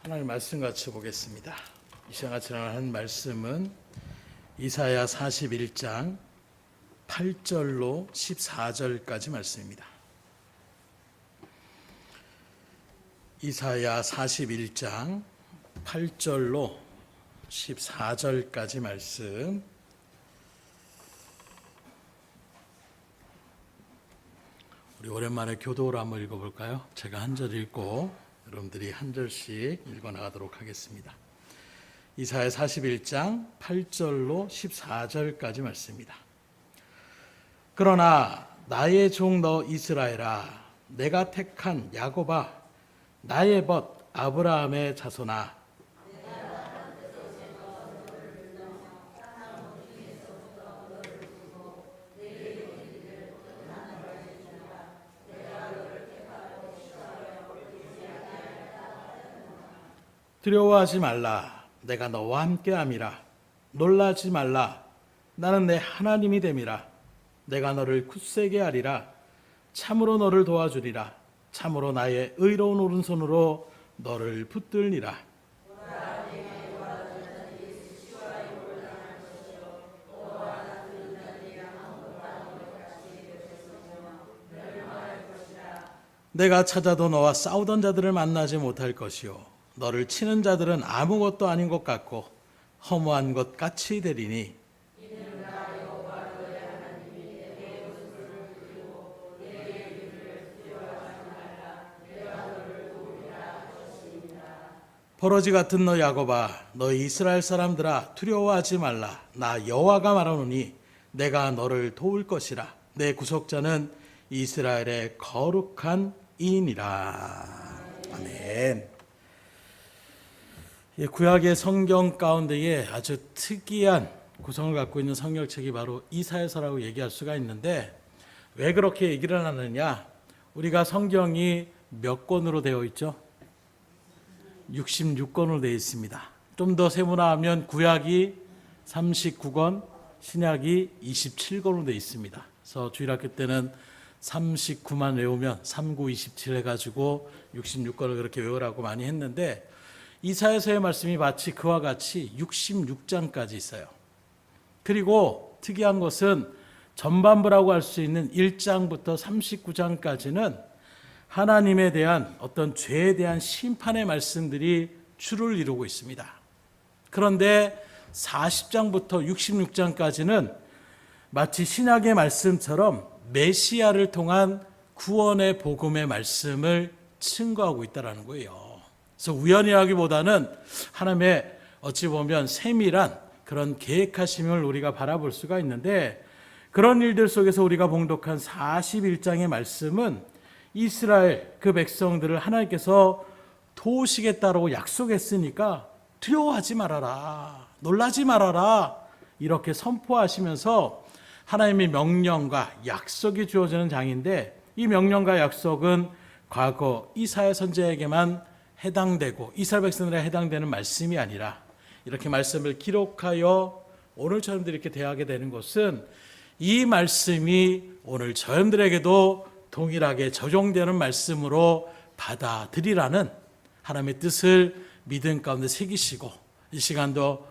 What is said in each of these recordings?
하나님 말씀 같이 보겠습니다. 이 시간 같이 나가는 말씀은 이사야 41장 8절로 14절까지 말씀입니다. 이사야 41장 8절로 14절까지 말씀, 우리 오랜만에 교도로 한번 읽어볼까요? 제가 한 절 읽고 여러분들이 한 절씩 읽어나가도록 하겠습니다. 이사야 41장 8절로 14절까지 말씀입니다. 그러나 나의 종 너 이스라엘아, 내가 택한 야곱아, 나의 벗 아브라함의 자손아, 두려워하지 말라, 내가 너와 함께함이라. 놀라지 말라, 나는 내 하나님이 됨이라. 내가 너를 굳세게 하리라. 참으로 너를 도와주리라. 참으로 나의 의로운 오른손으로 너를 붙들리라. 내가 찾아도 너와 싸우던 자들을 만나지 못할 것이요, 너를 치는 자들은 아무것도 아닌 것 같고 허무한 것 같이 되리니, 버러지 같은 너 야곱아, 너 이스라엘 사람들아, 두려워하지 말라. 나 여호와가 말하노니 내가 너를 도울 것이라. 내 구속자는 이스라엘의 거룩한 이인이라. 아멘. 구약의 성경 가운데에 아주 특이한 구성을 갖고 있는 성경책이 바로 이사야서라고 얘기할 수가 있는데, 왜 그렇게 얘기를 하느냐? 우리가 성경이 몇 권으로 되어 있죠? 66권으로 되어 있습니다. 좀 더 세분화하면 구약이 39권, 신약이 27권으로 되어 있습니다. 그래서 주일학교 때는 39만 외우면 39, 27 해가지고 66권을 그렇게 외우라고 많이 했는데, 이사야서의 말씀이 마치 그와 같이 66장까지 있어요. 그리고 특이한 것은 전반부라고 할 수 있는 1장부터 39장까지는 하나님에 대한 어떤 죄에 대한 심판의 말씀들이 주를 이루고 있습니다. 그런데 40장부터 66장까지는 마치 신약의 말씀처럼 메시아를 통한 구원의 복음의 말씀을 증거하고 있다는 거예요. 그래서 우연이라기보다는 하나님의 어찌 보면 세밀한 그런 계획하심을 우리가 바라볼 수가 있는데, 그런 일들 속에서 우리가 봉독한 41장의 말씀은 이스라엘 그 백성들을 하나님께서 도우시겠다라고 약속했으니까 두려워하지 말아라, 놀라지 말아라, 이렇게 선포하시면서 하나님의 명령과 약속이 주어지는 장인데, 이 명령과 약속은 과거 이사야 선지자에게만 해당되고 이스라엘 백성들에 해당되는 말씀이 아니라, 이렇게 말씀을 기록하여 오늘 저희들이 이렇게 대하게 되는 것은 이 말씀이 오늘 저희들에게도 동일하게 적용되는 말씀으로 받아들이라는 하나님의 뜻을 믿음 가운데 새기시고, 이 시간도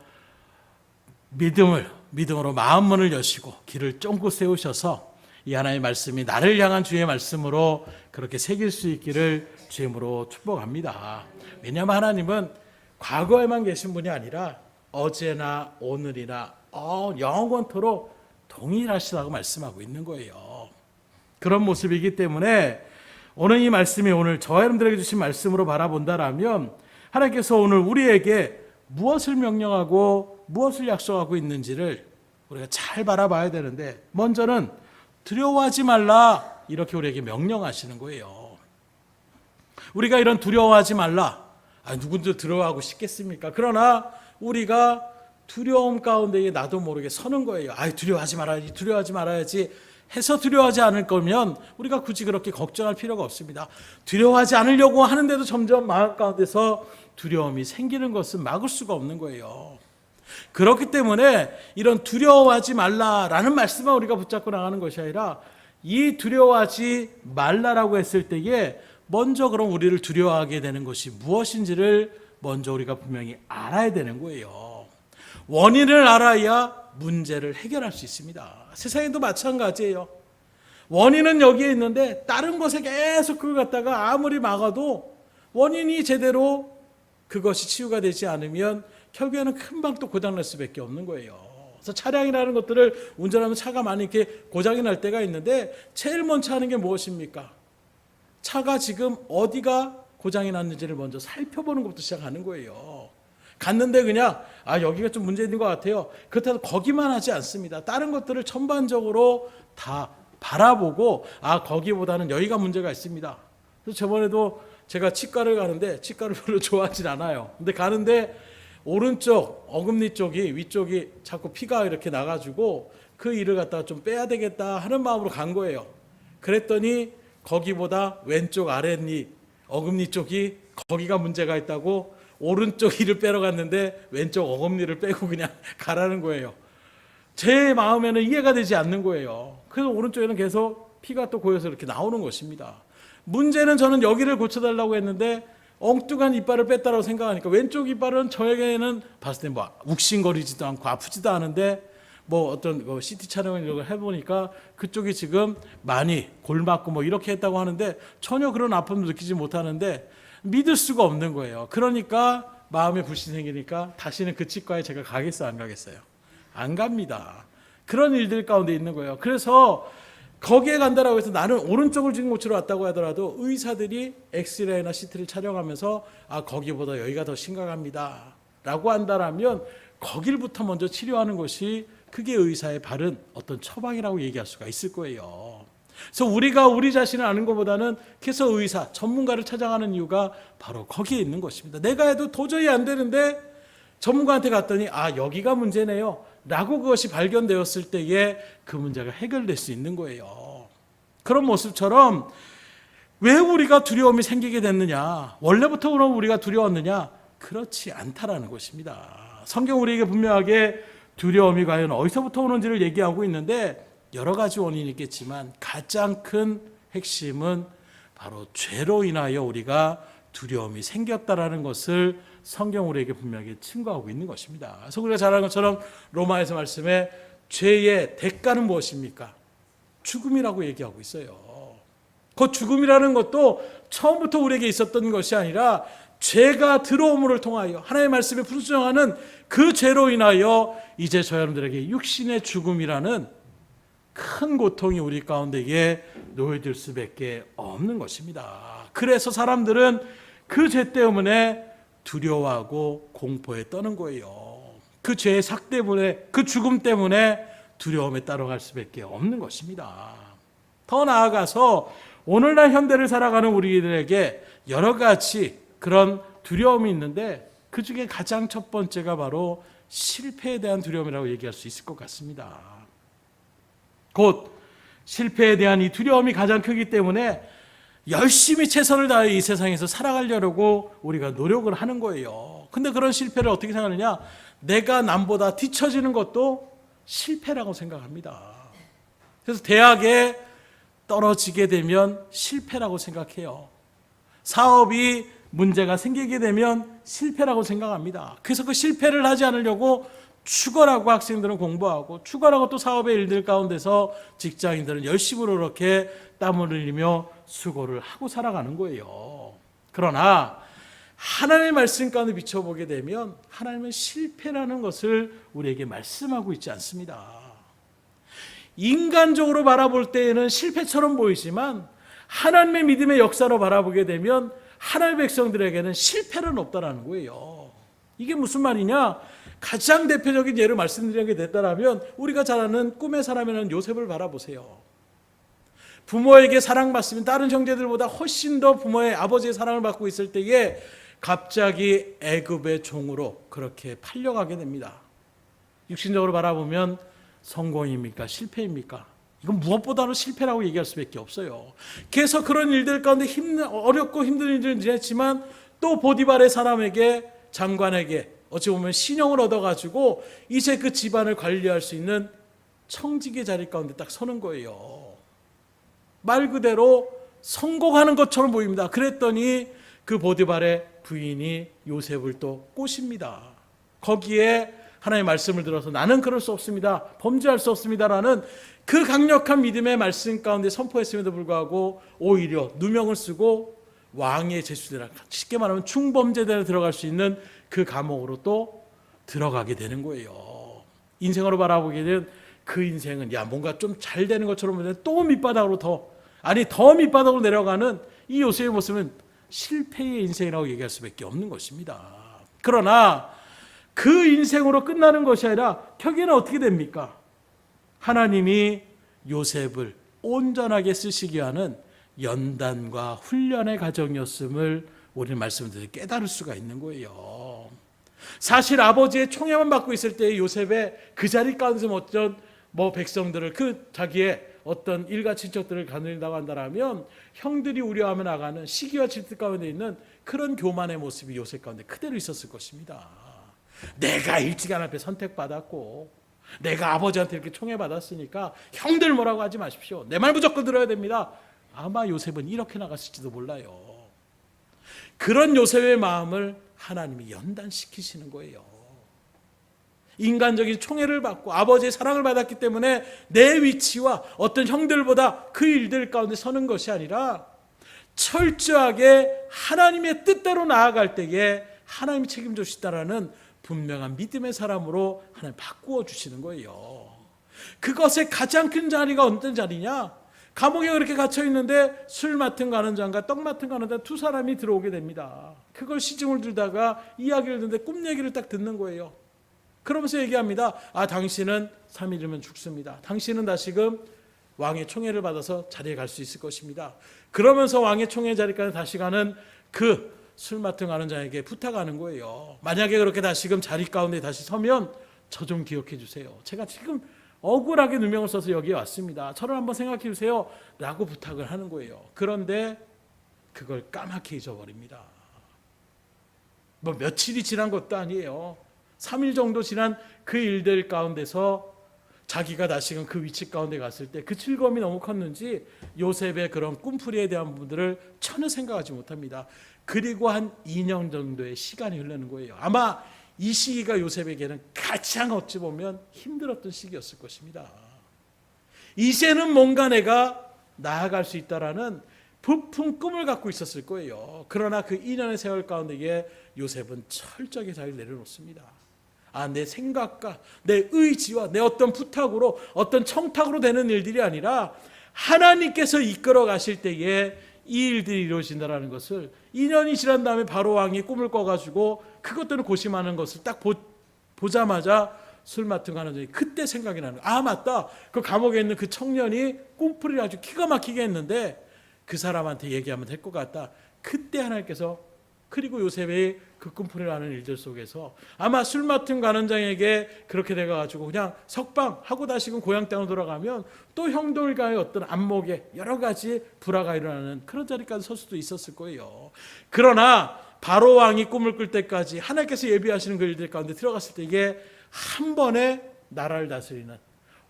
믿음으로 마음문을 여시고 길을 쫑긋 세우셔서 이 하나님의 말씀이 나를 향한 주의 말씀으로 그렇게 새길 수 있기를 주임으로 축복합니다. 왜냐하면 하나님은 과거에만 계신 분이 아니라 어제나 오늘이나 영원토록 동일하시다고 말씀하고 있는 거예요. 그런 모습이기 때문에 오늘 이 말씀이 오늘 저와 여러분들에게 주신 말씀으로 바라본다라면, 하나님께서 오늘 우리에게 무엇을 명령하고 무엇을 약속하고 있는지를 우리가 잘 바라봐야 되는데, 먼저는 두려워하지 말라, 이렇게 우리에게 명령하시는 거예요. 우리가 이런 두려워하지 말라, 누군지 두려워하고 싶겠습니까? 그러나 우리가 두려움 가운데에 나도 모르게 서는 거예요. 두려워하지 말아야지 해서 두려워하지 않을 거면 우리가 굳이 그렇게 걱정할 필요가 없습니다. 두려워하지 않으려고 하는데도 점점 마음 가운데서 두려움이 생기는 것은 막을 수가 없는 거예요. 그렇기 때문에 이런 두려워하지 말라라는 말씀만 우리가 붙잡고 나가는 것이 아니라, 이 두려워하지 말라라고 했을 때에 먼저 그럼 우리를 두려워하게 되는 것이 무엇인지를 먼저 우리가 분명히 알아야 되는 거예요. 원인을 알아야 문제를 해결할 수 있습니다. 세상에도 마찬가지예요. 원인은 여기에 있는데 다른 것에 계속 그걸 갖다가 아무리 막아도 원인이 제대로 그것이 치유가 되지 않으면 결국에는 금방 또 고장날 수밖에 없는 거예요. 그래서 차량이라는 것들을 운전하면 차가 많이 이렇게 고장이 날 때가 있는데 제일 먼저 하는 게 무엇입니까? 차가 지금 어디가 고장이 났는지를 먼저 살펴보는 것부터 시작하는 거예요. 갔는데 그냥 여기가 좀 문제 있는 것 같아요. 그렇다고 거기만 하지 않습니다. 다른 것들을 전반적으로 다 바라보고 거기보다는 여기가 문제가 있습니다. 그래서 저번에도 제가 치과를 가는데 치과를 별로 좋아하진 않아요. 근데 가는데 오른쪽 어금니 쪽이 위쪽이 자꾸 피가 이렇게 나가지고 그 일을 갖다가 좀 빼야 되겠다 하는 마음으로 간 거예요. 그랬더니 거기보다 왼쪽 아랫니 어금니 쪽이 거기가 문제가 있다고 오른쪽 이를 빼러 갔는데 왼쪽 어금니를 빼고 그냥 가라는 거예요. 제 마음에는 이해가 되지 않는 거예요. 그래서 오른쪽에는 계속 피가 또 고여서 이렇게 나오는 것입니다. 문제는 저는 여기를 고쳐달라고 했는데 엉뚱한 이빨을 뺐다고 생각하니까 왼쪽 이빨은 저에게는 봤을 때 욱신거리지도 않고 아프지도 않은데 어떤 CT 촬영을 이런 걸 해보니까 그쪽이 지금 많이 골맞고 이렇게 했다고 하는데 전혀 그런 아픔을 느끼지 못하는데 믿을 수가 없는 거예요. 그러니까 마음에 불신이 생기니까 다시는 그 치과에 제가 가겠어요, 안 가겠어요? 안 갑니다. 그런 일들 가운데 있는 거예요. 그래서 거기에 간다라고 해서 나는 오른쪽을 지금 고치러 왔다고 하더라도 의사들이 엑스레이나 CT를 촬영하면서 거기보다 여기가 더 심각합니다 라고 한다라면 거길부터 먼저 치료하는 것이 그게 의사의 바른 어떤 처방이라고 얘기할 수가 있을 거예요. 그래서 우리가 우리 자신을 아는 것보다는 계속 의사, 전문가를 찾아가는 이유가 바로 거기에 있는 것입니다. 내가 해도 도저히 안 되는데 전문가한테 갔더니 여기가 문제네요 라고 그것이 발견되었을 때에 그 문제가 해결될 수 있는 거예요. 그런 모습처럼 왜 우리가 두려움이 생기게 됐느냐, 원래부터 그럼 우리가 두려웠느냐, 그렇지 않다라는 것입니다. 성경 우리에게 분명하게 두려움이 과연 어디서부터 오는지를 얘기하고 있는데 여러 가지 원인이 있겠지만 가장 큰 핵심은 바로 죄로 인하여 우리가 두려움이 생겼다라는 것을 성경 우리에게 분명하게 증거하고 있는 것입니다. 그래서 우리가 잘 아는 것처럼 로마에서 말씀에 죄의 대가는 무엇입니까? 죽음이라고 얘기하고 있어요. 그 죽음이라는 것도 처음부터 우리에게 있었던 것이 아니라 죄가 들어옴을 통하여 하나님의 말씀에 불순종하는 그 죄로 인하여 이제 저 여러분들에게 육신의 죽음이라는 큰 고통이 우리 가운데에 놓여질 수밖에 없는 것입니다. 그래서 사람들은 그 죄 때문에 두려워하고 공포에 떠는 거예요. 그 죄의 삭 때문에, 그 죽음 때문에 두려움에 따라갈 수밖에 없는 것입니다. 더 나아가서 오늘날 현대를 살아가는 우리들에게 여러 가지 그런 두려움이 있는데 그 중에 가장 첫 번째가 바로 실패에 대한 두려움이라고 얘기할 수 있을 것 같습니다. 곧 실패에 대한 이 두려움이 가장 크기 때문에 열심히 최선을 다해 이 세상에서 살아가려고 우리가 노력을 하는 거예요. 근데 그런 실패를 어떻게 생각하느냐? 내가 남보다 뒤처지는 것도 실패라고 생각합니다. 그래서 대학에 떨어지게 되면 실패라고 생각해요. 사업이 문제가 생기게 되면 실패라고 생각합니다. 그래서 그 실패를 하지 않으려고 축월하고 학생들은 공부하고 축월하고 또 사업의 일들 가운데서 직장인들은 열심히 그렇게 땀을 흘리며 수고를 하고 살아가는 거예요. 그러나 하나님의 말씀 가운데 비춰보게 되면 하나님은 실패라는 것을 우리에게 말씀하고 있지 않습니다. 인간적으로 바라볼 때에는 실패처럼 보이지만 하나님의 믿음의 역사로 바라보게 되면 하나님의 백성들에게는 실패는 없다라는 거예요. 이게 무슨 말이냐? 가장 대표적인 예를 말씀드리게 됐다면 우리가 잘 아는 꿈의 사람이라는 요셉을 바라보세요. 부모에게 사랑받으면 다른 형제들보다 훨씬 더 부모의 아버지의 사랑을 받고 있을 때에 갑자기 애굽의 종으로 그렇게 팔려가게 됩니다. 육신적으로 바라보면 성공입니까? 실패입니까? 이건 무엇보다도 실패라고 얘기할 수밖에 없어요. 그래서 그런 일들 가운데 어렵고 힘든 일들을 지냈지만 또 보디발의 사람에게 장관에게 어찌 보면 신용을 얻어가지고 이제 그 집안을 관리할 수 있는 청직의 자리 가운데 딱 서는 거예요. 말 그대로 성공하는 것처럼 보입니다. 그랬더니 그 보디발의 부인이 요셉을 또 꼬십니다. 거기에 하나님의 말씀을 들어서 나는 그럴 수 없습니다, 범죄할 수 없습니다라는 그 강력한 믿음의 말씀 가운데 선포했음에도 불구하고 오히려 누명을 쓰고 왕의 제수대라, 쉽게 말하면 중범죄대로 들어갈 수 있는 그 감옥으로 또 들어가게 되는 거예요. 인생으로 바라보게 된 그 인생은 뭔가 좀 잘 되는 것처럼 보이는데 또 밑바닥으로 더 밑바닥으로 내려가는 이 요셉의 모습은 실패의 인생이라고 얘기할 수밖에 없는 것입니다. 그러나 그 인생으로 끝나는 것이 아니라 결국에는 어떻게 됩니까? 하나님이 요셉을 온전하게 쓰시기 위한 연단과 훈련의 과정이었음을 우리는 말씀드려 깨달을 수가 있는 거예요. 사실 아버지의 총애만 받고 있을 때 요셉의 그 자리 가운데서 어떤 백성들을 자기의 어떤 일가 친척들을 거느린다고 한다면 형들이 우려하며 나가는 시기와 질투 가운데 있는 그런 교만의 모습이 요셉 가운데 그대로 있었을 것입니다. 내가 일지간 앞에 선택받았고 내가 아버지한테 이렇게 총애받았으니까 형들 뭐라고 하지 마십시오, 내 말 무조건 들어야 됩니다. 아마 요셉은 이렇게 나갔을지도 몰라요. 그런 요셉의 마음을 하나님이 연단시키시는 거예요. 인간적인 총애를 받고 아버지의 사랑을 받았기 때문에 내 위치와 어떤 형들보다 그 일들 가운데 서는 것이 아니라 철저하게 하나님의 뜻대로 나아갈 때에 하나님이 책임져 주시다라는 분명한 믿음의 사람으로 하나님 바꾸어 주시는 거예요. 그것의 가장 큰 자리가 어떤 자리냐? 감옥에 그렇게 갇혀 있는데 술 맡은 가는 자와 떡 맡은 가는 자 두 사람이 들어오게 됩니다. 그걸 시중을 들다가 이야기를 듣는데 꿈 얘기를 딱 듣는 거예요. 그러면서 얘기합니다. 당신은 3일이면 죽습니다. 당신은 다시금 왕의 총애를 받아서 자리에 갈 수 있을 것입니다. 그러면서 왕의 총애 자리까지 다시 가는 그 술 맡은 가는 자에게 부탁하는 거예요. 만약에 그렇게 다시금 자리 가운데 다시 서면 저 좀 기억해 주세요. 제가 지금 억울하게 누명을 써서 여기에 왔습니다. 저를 한번 생각해 주세요 라고 부탁을 하는 거예요. 그런데 그걸 까맣게 잊어버립니다. 며칠이 지난 것도 아니에요. 3일 정도 지난 그 일들 가운데서 자기가 다시금 그 위치 가운데 갔을 때 그 즐거움이 너무 컸는지 요셉의 그런 꿈풀이에 대한 부분들을 전혀 생각하지 못합니다. 그리고 한 2년 정도의 시간이 흐르는 거예요. 아마 이 시기가 요셉에게는 가장 어찌 보면 힘들었던 시기였을 것입니다. 이제는 뭔가 내가 나아갈 수 있다라는 부푼 꿈을 갖고 있었을 거예요. 그러나 그 2년의 세월 가운데에 요셉은 철저하게 자기를 내려놓습니다. 내 생각과 내 의지와 내 어떤 부탁으로 어떤 청탁으로 되는 일들이 아니라 하나님께서 이끌어 가실 때에 이 일들이 이루어진다는 것을 2년이 지난 다음에 바로 왕이 꿈을 꿔가지고 그것들을 고심하는 것을 딱 보자마자 술 맡은 가는 자이 그때 생각이 나는 거예요. 맞다, 그 감옥에 있는 그 청년이 꿈풀이를 아주 기가 막히게 했는데 그 사람한테 얘기하면 될 것 같다. 그때 하나님께서 그리고 요셉의 그 꿈풀이를 하는 일들 속에서 아마 술 맡은 간원장에게 그렇게 돼가지고 그냥 석방하고 다시금 고향 땅으로 돌아가면 또 형들과의 어떤 안목에 여러 가지 불화가 일어나는 그런 자리까지 설 수도 있었을 거예요. 그러나 바로 왕이 꿈을 꿀 때까지 하나님께서 예비하시는 그 일들 가운데 들어갔을 때 이게 한 번에 나라를 다스리는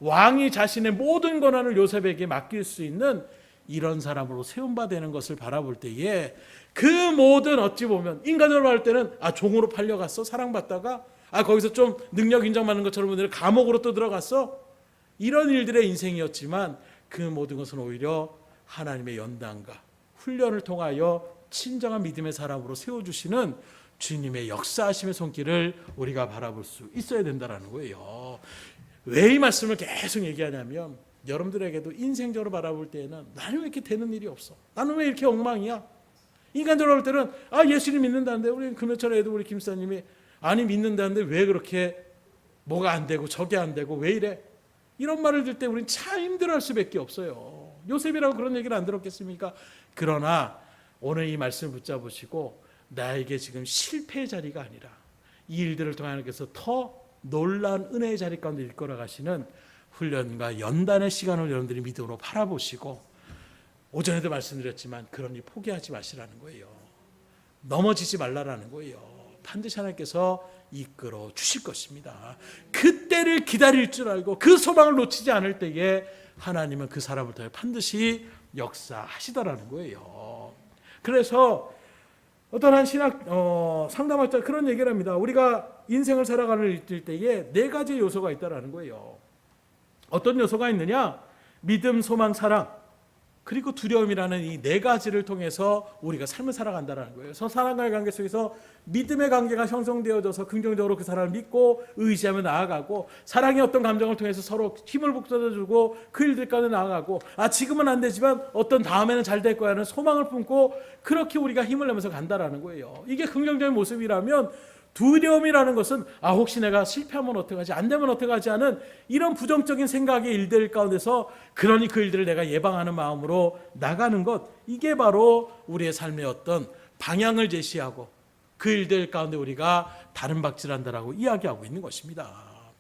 왕이 자신의 모든 권한을 요셉에게 맡길 수 있는 이런 사람으로 세움받는 것을 바라볼 때에 그 모든 어찌 보면 인간으로 할 때는 종으로 팔려갔어, 사랑받다가 거기서 좀 능력 인정받는 것처럼 오늘 감옥으로 또 들어갔어, 이런 일들의 인생이었지만 그 모든 것은 오히려 하나님의 연단과 훈련을 통하여 친정한 믿음의 사람으로 세워주시는 주님의 역사하심의 손길을 우리가 바라볼 수 있어야 된다는 거예요. 왜 이 말씀을 계속 얘기하냐면 여러분들에게도 인생적으로 바라볼 때에는 나는 왜 이렇게 되는 일이 없어, 나는 왜 이렇게 엉망이야, 인간적으로 볼 때는 예수님 믿는다는데 우리 금요철에도 우리 김사님이 믿는다는데 왜 그렇게 뭐가 안 되고 저게 안 되고 왜 이래, 이런 말을 들을 때 우리는 참 힘들어할 수밖에 없어요. 요셉이라고 그런 얘기를 안 들었겠습니까? 그러나 오늘 이 말씀을 붙잡으시고 나에게 지금 실패의 자리가 아니라 이 일들을 통해 하나님께서 더 놀라운 은혜의 자리 가운데 이끌어 가시는 훈련과 연단의 시간을 여러분들이 믿음으로 바라보시고, 오전에도 말씀드렸지만 그러니 포기하지 마시라는 거예요. 넘어지지 말라라는 거예요. 반드시 하나님께서 이끌어 주실 것입니다. 그때를 기다릴 줄 알고 그 소망을 놓치지 않을 때에 하나님은 그 사람을 통해 반드시 역사하시더라는 거예요. 그래서 어떤 한 신학 상담학자 그런 얘기를 합니다. 우리가 인생을 살아가는 때에 네 가지 요소가 있다라는 거예요. 어떤 요소가 있느냐? 믿음, 소망, 사랑, 그리고 두려움이라는 이 네 가지를 통해서 우리가 삶을 살아간다는 거예요. 사랑과의 관계 속에서 믿음의 관계가 형성되어져서 긍정적으로 그 사람을 믿고 의지하며 나아가고, 사랑의 어떤 감정을 통해서 서로 힘을 북돋아주고 그 일들 가운데 나아가고, 지금은 안 되지만 어떤 다음에는 잘 될 거야 하는 소망을 품고 그렇게 우리가 힘을 내면서 간다라는 거예요. 이게 긍정적인 모습이라면, 두려움이라는 것은 혹시 내가 실패하면 어떡하지, 안 되면 어떡하지 하는 이런 부정적인 생각의 일들 가운데서, 그러니 그 일들을 내가 예방하는 마음으로 나가는 것, 이게 바로 우리의 삶의 어떤 방향을 제시하고 그 일들 가운데 우리가 다른 박질한다라고 이야기하고 있는 것입니다.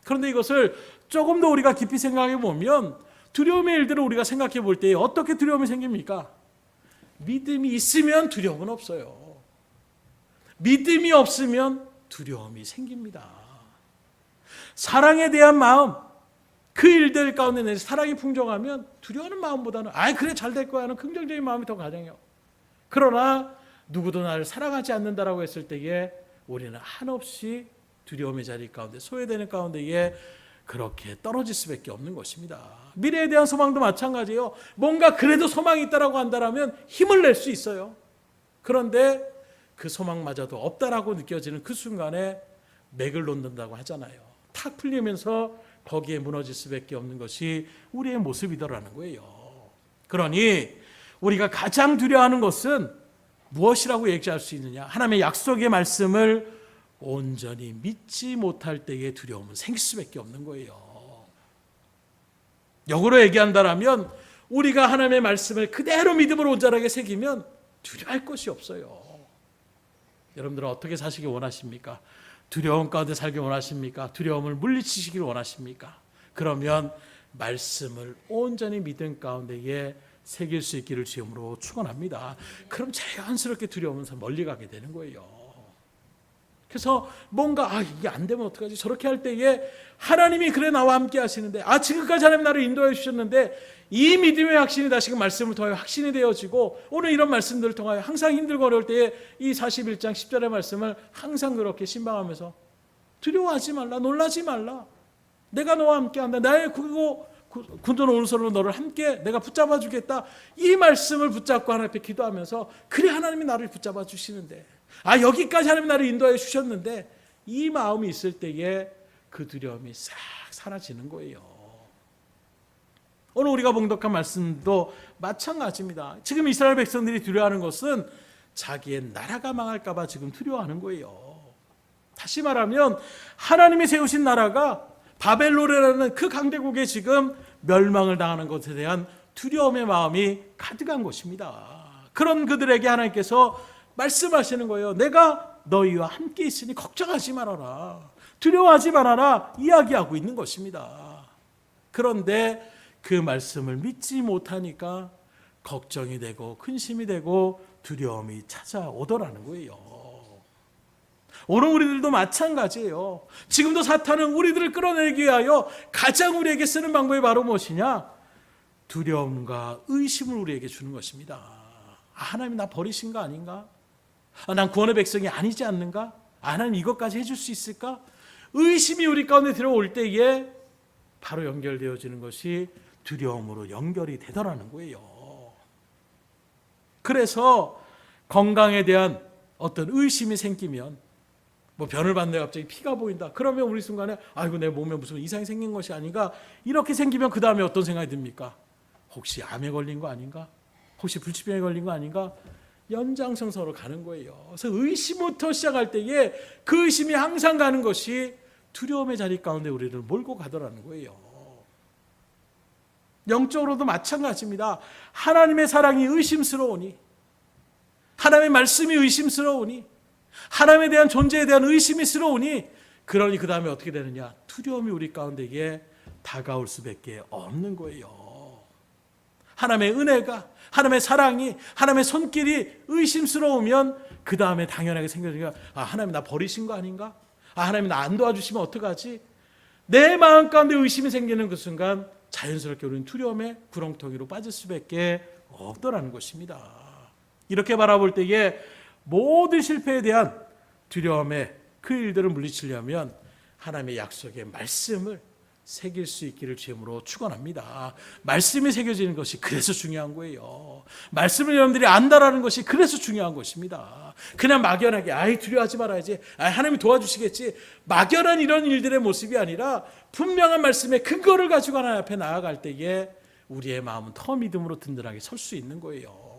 그런데 이것을 조금 더 우리가 깊이 생각해 보면, 두려움의 일들을 우리가 생각해 볼 때 어떻게 두려움이 생깁니까? 믿음이 있으면 두려움은 없어요. 믿음이 없으면 두려움이 생깁니다. 사랑에 대한 마음, 그 일들 가운데 내 사랑이 풍족하면 두려워하는 마음보다는 그래 잘 될 거야 하는 긍정적인 마음이 더 가정해요. 그러나 누구도 나를 사랑하지 않는다라고 했을 때에 우리는 한없이 두려움의 자리 가운데, 소외되는 가운데에 그렇게 떨어질 수밖에 없는 것입니다. 미래에 대한 소망도 마찬가지예요. 뭔가 그래도 소망이 있다라고 한다면 힘을 낼 수 있어요. 그런데 그 소망마저도 없다라고 느껴지는 그 순간에 맥을 놓는다고 하잖아요. 탁 풀리면서 거기에 무너질 수밖에 없는 것이 우리의 모습이더라는 거예요. 그러니 우리가 가장 두려워하는 것은 무엇이라고 얘기할 수 있느냐? 하나님의 약속의 말씀을 온전히 믿지 못할 때의 두려움은 생길 수밖에 없는 거예요. 역으로 얘기한다면, 우리가 하나님의 말씀을 그대로 믿음으로 온전하게 새기면 두려워할 것이 없어요. 여러분들은 어떻게 사시기 원하십니까? 두려움 가운데 살기 원하십니까? 두려움을 물리치시길 원하십니까? 그러면 말씀을 온전히 믿음 가운데에 새길 수 있기를 주님으로 축원합니다. 그럼 자연스럽게 두려움은 멀리 가게 되는 거예요. 그래서 뭔가 이게 안 되면 어떡하지? 저렇게 할 때에 하나님이 그래 나와 함께 하시는데, 지금까지 하나님 나를 인도해 주셨는데, 이 믿음의 확신이 다시금 말씀을 통하여 확신이 되어지고, 오늘 이런 말씀들을 통하여 항상 힘들고 어려울 때에 이 41장 10절의 말씀을 항상 그렇게 신방하면서, 두려워하지 말라, 놀라지 말라, 내가 너와 함께 한다, 나의 군전 오른손으로 너를 함께 내가 붙잡아 주겠다, 이 말씀을 붙잡고 하나님 앞에 기도하면서, 그래 하나님이 나를 붙잡아 주시는데, 여기까지 하나님이 나를 인도해 주셨는데, 이 마음이 있을 때에 그 두려움이 싹 사라지는 거예요. 오늘 우리가 봉독한 말씀도 마찬가지입니다. 지금 이스라엘 백성들이 두려워하는 것은 자기의 나라가 망할까 봐 지금 두려워하는 거예요. 다시 말하면 하나님이 세우신 나라가 바벨론이라는 그 강대국에 지금 멸망을 당하는 것에 대한 두려움의 마음이 가득한 것입니다. 그런 그들에게 하나님께서 말씀하시는 거예요. 내가 너희와 함께 있으니 걱정하지 말아라, 두려워하지 말아라, 이야기하고 있는 것입니다. 그런데 그 말씀을 믿지 못하니까 걱정이 되고 근심이 되고 두려움이 찾아오더라는 거예요. 오늘 우리들도 마찬가지예요. 지금도 사탄은 우리들을 끌어내기 위하여 가장 우리에게 쓰는 방법이 바로 무엇이냐? 두려움과 의심을 우리에게 주는 것입니다. 하나님 나 버리신 거 아닌가? 난 구원의 백성이 아니지 않는가? 하나님 이것까지 해줄 수 있을까? 의심이 우리 가운데 들어올 때에 바로 연결되어지는 것이 두려움으로 연결이 되더라는 거예요. 그래서 건강에 대한 어떤 의심이 생기면, 변을 봤는데 갑자기 피가 보인다, 그러면 우리 순간에 내 몸에 무슨 이상이 생긴 것이 아닌가, 이렇게 생기면 그 다음에 어떤 생각이 듭니까? 혹시 암에 걸린 거 아닌가? 혹시 불치병에 걸린 거 아닌가? 연장선상으로 가는 거예요. 그래서 의심부터 시작할 때에 그 의심이 항상 가는 것이 두려움의 자리 가운데 우리를 몰고 가더라는 거예요. 영적으로도 마찬가지입니다. 하나님의 사랑이 의심스러우니, 하나님의 말씀이 의심스러우니, 하나님에 대한 존재에 대한 의심이스러우니, 그러니 그 다음에 어떻게 되느냐? 두려움이 우리 가운데에 다가올 수밖에 없는 거예요. 하나님의 은혜가, 하나님의 사랑이, 하나님의 손길이 의심스러우면 그 다음에 당연하게 생겨지니까 하나님 나 버리신 거 아닌가? 하나님 나 안 도와주시면 어떡하지? 내 마음 가운데 의심이 생기는 그 순간 자연스럽게 우리는 두려움의 구렁텅이로 빠질 수밖에 없더라는 것입니다. 이렇게 바라볼 때에 모든 실패에 대한 두려움에 그 일들을 물리치려면 하나님의 약속의 말씀을 새길 수 있기를 주님으로 축원합니다. 말씀이 새겨지는 것이 그래서 중요한 거예요. 말씀을 여러분들이 안다라는 것이 그래서 중요한 것입니다. 그냥 막연하게 아이 두려워하지 말아야지, 하나님이 도와주시겠지, 막연한 이런 일들의 모습이 아니라 분명한 말씀의 근거를 가지고 하나님 앞에 나아갈 때에 우리의 마음은 더 믿음으로 든든하게 설 수 있는 거예요.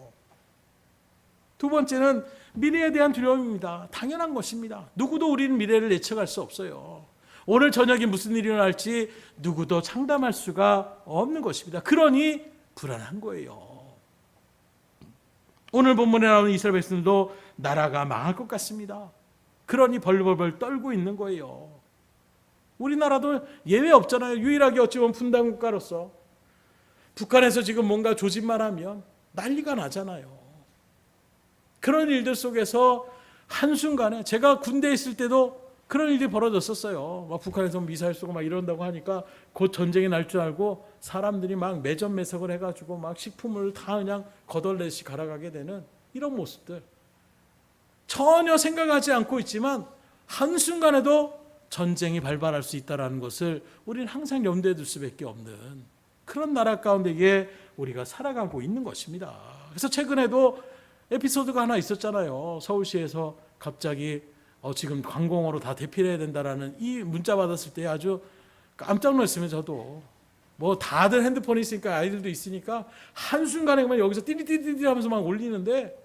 두 번째는 미래에 대한 두려움입니다. 당연한 것입니다. 누구도 우리는 미래를 예측할 수 없어요. 오늘 저녁에 무슨 일이 일어날지 누구도 장담할 수가 없는 것입니다. 그러니 불안한 거예요. 오늘 본문에 나오는 이스라엘 백성들도 나라가 망할 것 같습니다. 그러니 벌벌벌 떨고 있는 거예요. 우리나라도 예외 없잖아요. 유일하게 어찌 보면 분단 국가로서 북한에서 지금 뭔가 조짐만 하면 난리가 나잖아요. 그런 일들 속에서 한순간에, 제가 군대에 있을 때도 그런 일이 벌어졌었어요. 막 북한에서 미사일 쏘고 막 이런다고 하니까 곧 전쟁이 날 줄 알고 사람들이 막 매점매석을 해가지고 막 식품을 다 그냥 거덜내듯이 갈아가게 되는 이런 모습들. 전혀 생각하지 않고 있지만 한순간에도 전쟁이 발발할 수 있다는 것을 우리는 항상 염두에 둘 수밖에 없는 그런 나라 가운데에 우리가 살아가고 있는 것입니다. 그래서 최근에도 에피소드가 하나 있었잖아요. 서울시에서 갑자기 지금 관공어로 다 대피해야 된다라는 이 문자 받았을 때 아주 깜짝 놀랐으면 저도 뭐 다들 핸드폰이 있으니까 아이들도 있으니까 한순간에 그만 여기서 띠리띠리띠리 하면서 막 올리는데,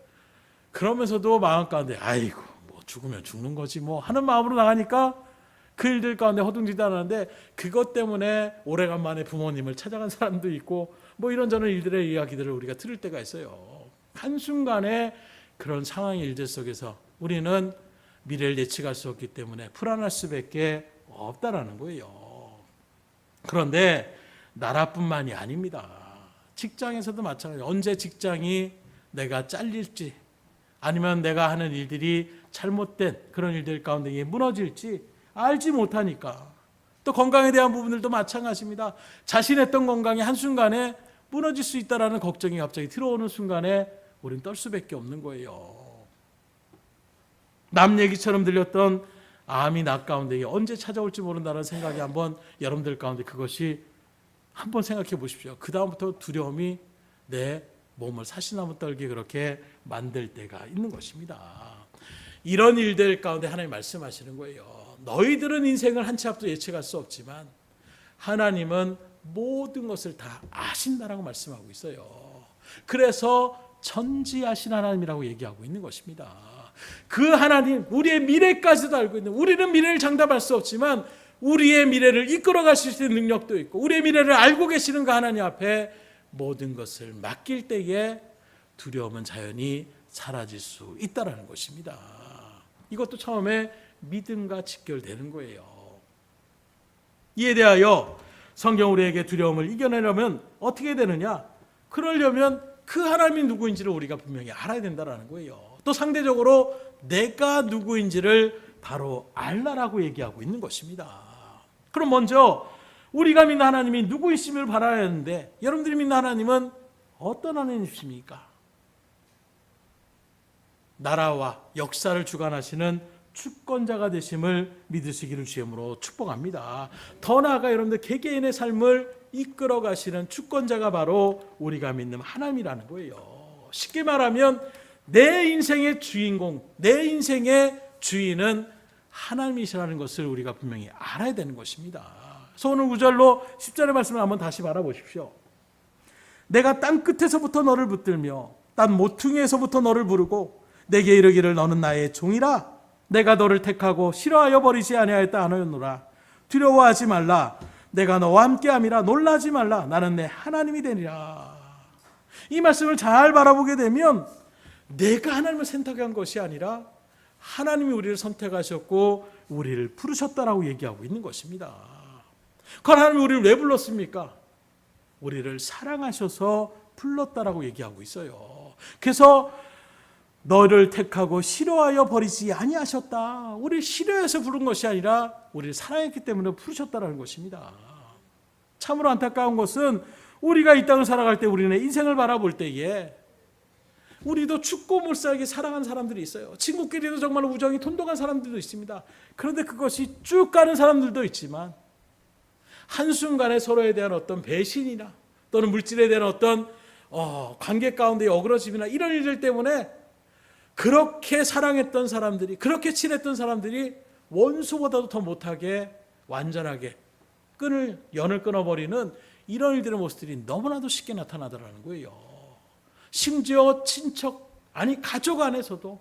그러면서도 마음 가운데 아이고 뭐 죽으면 죽는 거지 뭐 하는 마음으로 나가니까 그 일들 가운데 허둥지도 않았는데, 그것 때문에 오래간만에 부모님을 찾아간 사람도 있고 뭐 이런저런 일들의 이야기들을 우리가 들을 때가 있어요. 한순간에 그런 상황의 일들 속에서 우리는 미래를 예측할 수 없기 때문에 불안할 수밖에 없다라는 거예요. 그런데 나라뿐만이 아닙니다. 직장에서도 마찬가지예요. 언제 직장이 내가 잘릴지, 아니면 내가 하는 일들이 잘못된 그런 일들 가운데 무너질지 알지 못하니까. 또 건강에 대한 부분들도 마찬가지입니다. 자신했던 건강이 한순간에 무너질 수 있다는 걱정이 갑자기 들어오는 순간에 우리는 떨 수밖에 없는 거예요. 남 얘기처럼 들렸던 암이 나 가운데 언제 찾아올지 모른다는 생각이 한번 여러분들 가운데, 그것이 한번 생각해 보십시오. 그 다음부터 두려움이 내 몸을 사시나무 떨게 그렇게 만들 때가 있는 것입니다. 이런 일들 가운데 하나님 말씀하시는 거예요. 너희들은 인생을 한 치 앞도 예측할 수 없지만 하나님은 모든 것을 다 아신다라고 말씀하고 있어요. 그래서 전지하신 하나님이라고 얘기하고 있는 것입니다. 그 하나님, 우리의 미래까지도 알고 있는, 우리는 미래를 장담할 수 없지만 우리의 미래를 이끌어 가실 수 있는 능력도 있고 우리의 미래를 알고 계시는 그 하나님 앞에 모든 것을 맡길 때에 두려움은 자연히 사라질 수 있다는 것입니다. 이것도 처음에 믿음과 직결되는 거예요. 이에 대하여 성경 우리에게 두려움을 이겨내려면 어떻게 되느냐? 그러려면 그 하나님이 누구인지를 우리가 분명히 알아야 된다는 거예요. 또 상대적으로 내가 누구인지를 바로 알라라고 얘기하고 있는 것입니다. 그럼 먼저 우리가 믿는 하나님이 누구이심을 바라야 하는데, 여러분들이 믿는 하나님은 어떤 하나님이십니까? 나라와 역사를 주관하시는 주권자가 되심을 믿으시기를 주님으로 축복합니다. 더 나아가 여러분들 개개인의 삶을 이끌어 가시는 주권자가 바로 우리가 믿는 하나님이라는 거예요. 쉽게 말하면 내 인생의 주인공, 내 인생의 주인은 하나님이시라는 것을 우리가 분명히 알아야 되는 것입니다. 그래서 오늘 9절로 10절의 말씀을 한번 다시 바라보십시오. 내가 땅 끝에서부터 너를 붙들며 땅 모퉁이에서부터 너를 부르고 내게 이르기를 너는 나의 종이라. 내가 너를 택하고 싫어하여 버리지 아니하였다 하노라. 두려워하지 말라. 내가 너와 함께함이라. 놀라지 말라. 나는 내 하나님이 되리라. 이 말씀을 잘 바라보게 되면 내가 하나님을 선택한 것이 아니라 하나님이 우리를 선택하셨고 우리를 부르셨다라고 얘기하고 있는 것입니다. 그럼 하나님이 우리를 왜 불렀습니까? 우리를 사랑하셔서 불렀다라고 얘기하고 있어요. 그래서 너를 택하고 싫어하여 버리지 아니하셨다. 우리를 싫어해서 부른 것이 아니라 우리를 사랑했기 때문에 부르셨다는 것입니다. 참으로 안타까운 것은 우리가 이 땅을 살아갈 때 우리는 인생을 바라볼 때에 우리도 춥고 몰살게 사랑하는 사람들이 있어요. 친구끼리도 정말 우정이 돈독한 사람들도 있습니다. 그런데 그것이 쭉 가는 사람들도 있지만 한순간에 서로에 대한 어떤 배신이나 또는 물질에 대한 어떤 관계 가운데 어그러짐이나 이런 일들 때문에 그렇게 사랑했던 사람들이, 그렇게 친했던 사람들이 원수보다도 더 못하게 완전하게 연을 끊어버리는 이런 일들의 모습들이 너무나도 쉽게 나타나더라는 거예요. 심지어 친척, 아니 가족 안에서도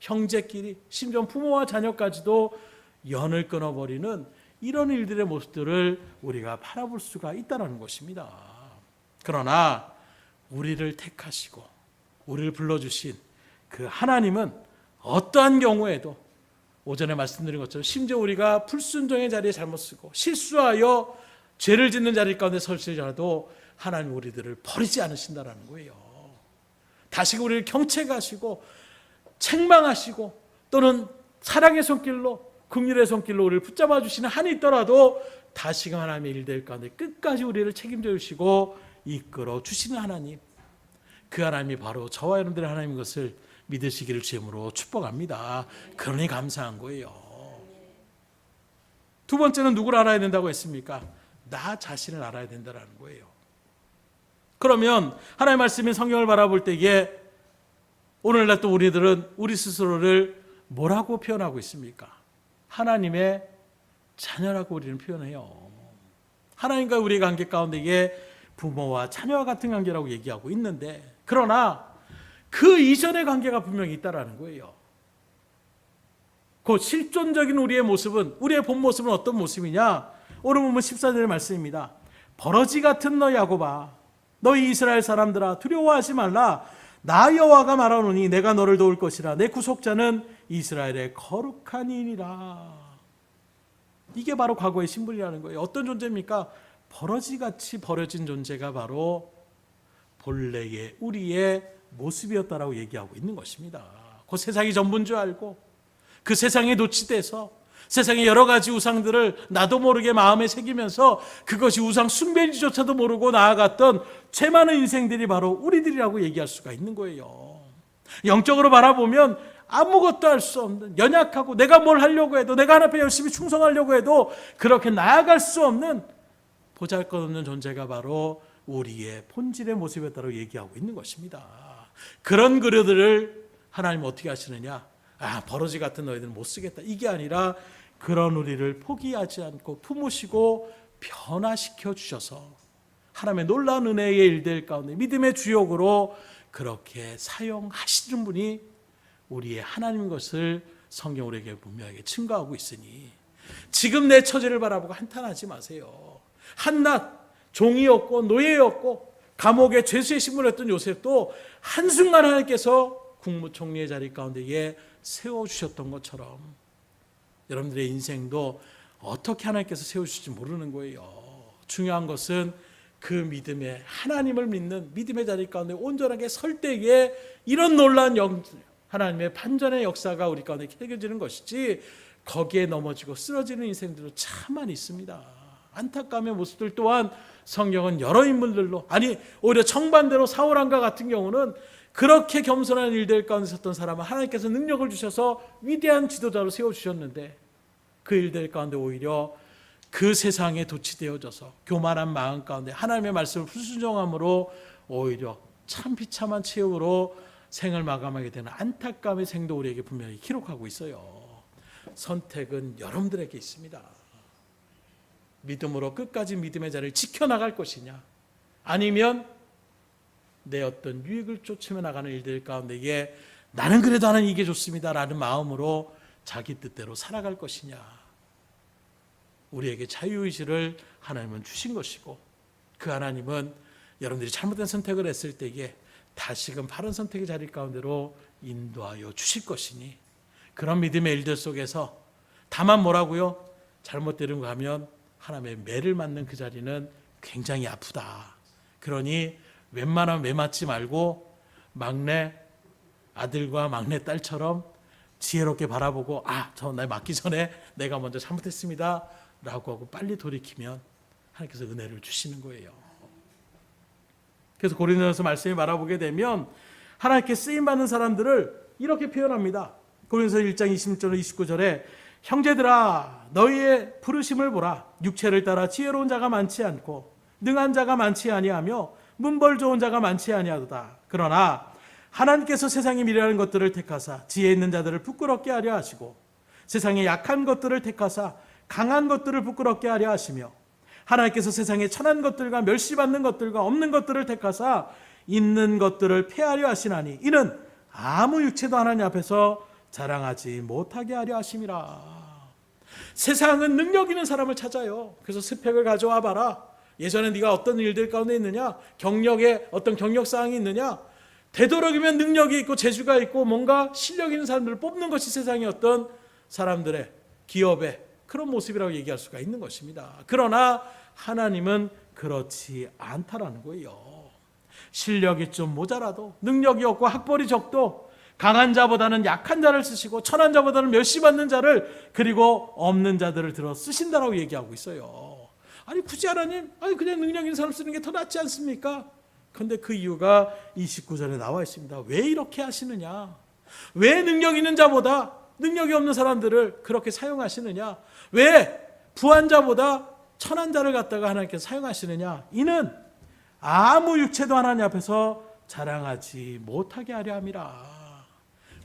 형제끼리, 심지어 부모와 자녀까지도 연을 끊어버리는 이런 일들의 모습들을 우리가 바라볼 수가 있다는 것입니다. 그러나 우리를 택하시고 우리를 불러주신 그 하나님은 어떠한 경우에도 오전에 말씀드린 것처럼 심지어 우리가 불순종의 자리에 잘못 쓰고 실수하여 죄를 짓는 자리 가운데 설치라도 하나님 우리들을 버리지 않으신다는 거예요. 다시금 우리를 경책하시고 책망하시고 또는 사랑의 손길로 긍휼의 손길로 우리를 붙잡아 주시는 한이 있더라도 다시금 하나님의 일들 가운데 끝까지 우리를 책임져 주시고 이끌어 주시는 하나님, 그 하나님이 바로 저와 여러분들의 하나님인 것을 믿으시기를 주임으로 축복합니다. 그러니 감사한 거예요. 두 번째는 누구를 알아야 된다고 했습니까? 나 자신을 알아야 된다는 거예요. 그러면 하나님의 말씀인 성경을 바라볼 때에 오늘날 또 우리들은 우리 스스로를 뭐라고 표현하고 있습니까? 하나님의 자녀라고 우리는 표현해요. 하나님과 우리의 관계 가운데에 부모와 자녀와 같은 관계라고 얘기하고 있는데, 그러나 그 이전의 관계가 분명히 있다라는 거예요. 그 실존적인 우리의 모습은, 우리의 본 모습은 어떤 모습이냐? 오늘 보면 14절의 말씀입니다. 버러지 같은 너 야곱아, 너희 이스라엘 사람들아, 두려워하지 말라. 나 여호와가 말하노니 내가 너를 도울 것이라. 내 구속자는 이스라엘의 거룩한 이니라. 이게 바로 과거의 신분이라는 거예요. 어떤 존재입니까? 버러지같이 버려진 존재가 바로 본래의 우리의 모습이었다라고 얘기하고 있는 것입니다. 그 세상이 전부인 줄 알고 그 세상에 노치돼서 세상의 여러 가지 우상들을 나도 모르게 마음에 새기면서 그것이 우상 숭배인지조차도 모르고 나아갔던 죄 많은 인생들이 바로 우리들이라고 얘기할 수가 있는 거예요. 영적으로 바라보면 아무것도 할 수 없는, 연약하고 내가 뭘 하려고 해도, 내가 하나님 앞에 열심히 충성하려고 해도 그렇게 나아갈 수 없는 보잘것없는 존재가 바로 우리의 본질의 모습이었다고 얘기하고 있는 것입니다. 그런 그들을 하나님은 어떻게 하시느냐? 버러지 같은 너희들은 못 쓰겠다. 이게 아니라 그런 우리를 포기하지 않고 품으시고 변화시켜 주셔서 하나님의 놀라운 은혜의 일들 가운데 믿음의 주역으로 그렇게 사용하시는 분이 우리의 하나님인 것을 성경 우리에게 분명하게 증거하고 있으니 지금 내 처지를 바라보고 한탄하지 마세요. 한낱 종이었고 노예였고 감옥에 죄수의 신분이었던 요셉도 한순간 하나님께서 국무총리의 자리 가운데에 세워주셨던 것처럼 여러분들의 인생도 어떻게 하나님께서 세우실지 모르는 거예요. 중요한 것은 그 믿음의 하나님을 믿는 믿음의 자리 가운데 온전하게 설 때에 이런 놀라운 하나님의 반전의 역사가 우리 가운데 켜져지는 것이지 거기에 넘어지고 쓰러지는 인생들도 참 많이 있습니다. 안타까움의 모습들 또한 성경은 여러 인물들로, 아니 오히려 정반대로 사울왕과 같은 경우는 그렇게 겸손한 일들 가운데 섰던 사람은 하나님께서 능력을 주셔서 위대한 지도자로 세워주셨는데 그 일들 가운데 오히려 그 세상에 도취되어져서 교만한 마음 가운데 하나님의 말씀을 불순종함으로 오히려 참 비참한 최후로 생을 마감하게 되는 안타까움의 생도 우리에게 분명히 기록하고 있어요. 선택은 여러분들에게 있습니다. 믿음으로 끝까지 믿음의 자리를 지켜나갈 것이냐, 아니면 내 어떤 유익을 쫓으며 나가는 일들 가운데에 나는 그래도 하는 이게 좋습니다라는 마음으로 자기 뜻대로 살아갈 것이냐. 우리에게 자유의지를 하나님은 주신 것이고 그 하나님은 여러분들이 잘못된 선택을 했을 때에 다시금 바른 선택의 자리 가운데로 인도하여 주실 것이니 그런 믿음의 일들 속에서 다만 뭐라고요? 잘못되는 거 하면 하나님의 매를 맞는 그 자리는 굉장히 아프다. 그러니 웬만하면 매 맞지 말고 막내 아들과 막내 딸처럼 지혜롭게 바라보고 저 날 맞기 전에 내가 먼저 잘못했습니다 라고 하고 빨리 돌이키면 하나님께서 은혜를 주시는 거예요. 그래서 고린도전서 말씀을 바라보게 되면 하나님께 쓰임받는 사람들을 이렇게 표현합니다. 고린도서 1장 26절 29절에 형제들아 너희의 부르심을 보라. 육체를 따라 지혜로운 자가 많지 않고 능한 자가 많지 아니하며 문벌 좋은 자가 많지 아니하도다. 그러나 하나님께서 세상의 미련한 것들을 택하사 지혜 있는 자들을 부끄럽게 하려 하시고 세상의 약한 것들을 택하사 강한 것들을 부끄럽게 하려 하시며 하나님께서 세상의 천한 것들과 멸시받는 것들과 없는 것들을 택하사 있는 것들을 폐하려 하시나니 이는 아무 육체도 하나님 앞에서 자랑하지 못하게 하려 하심이라. 세상은 능력 있는 사람을 찾아요. 그래서 스펙을 가져와 봐라. 예전에 네가 어떤 일들 가운데 있느냐, 경력에 어떤 경력사항이 있느냐, 되도록이면 능력이 있고 재주가 있고 뭔가 실력 있는 사람들을 뽑는 것이 세상의 어떤 사람들의 기업의 그런 모습이라고 얘기할 수가 있는 것입니다. 그러나 하나님은 그렇지 않다라는 거예요. 실력이 좀 모자라도, 능력이 없고 학벌이 적도 강한 자보다는 약한 자를 쓰시고 천한 자보다는 멸시받는 자를, 그리고 없는 자들을 들어 쓰신다라고 얘기하고 있어요. 아니 굳이 하나님, 그냥 능력 있는 사람 쓰는 게 더 낫지 않습니까? 그런데 그 이유가 29절에 나와 있습니다. 왜 이렇게 하시느냐? 왜 능력 있는 자보다 능력이 없는 사람들을 그렇게 사용하시느냐? 왜 부한 자보다 천한 자를 갖다가 하나님께서 사용하시느냐? 이는 아무 육체도 하나님 앞에서 자랑하지 못하게 하려 함이라.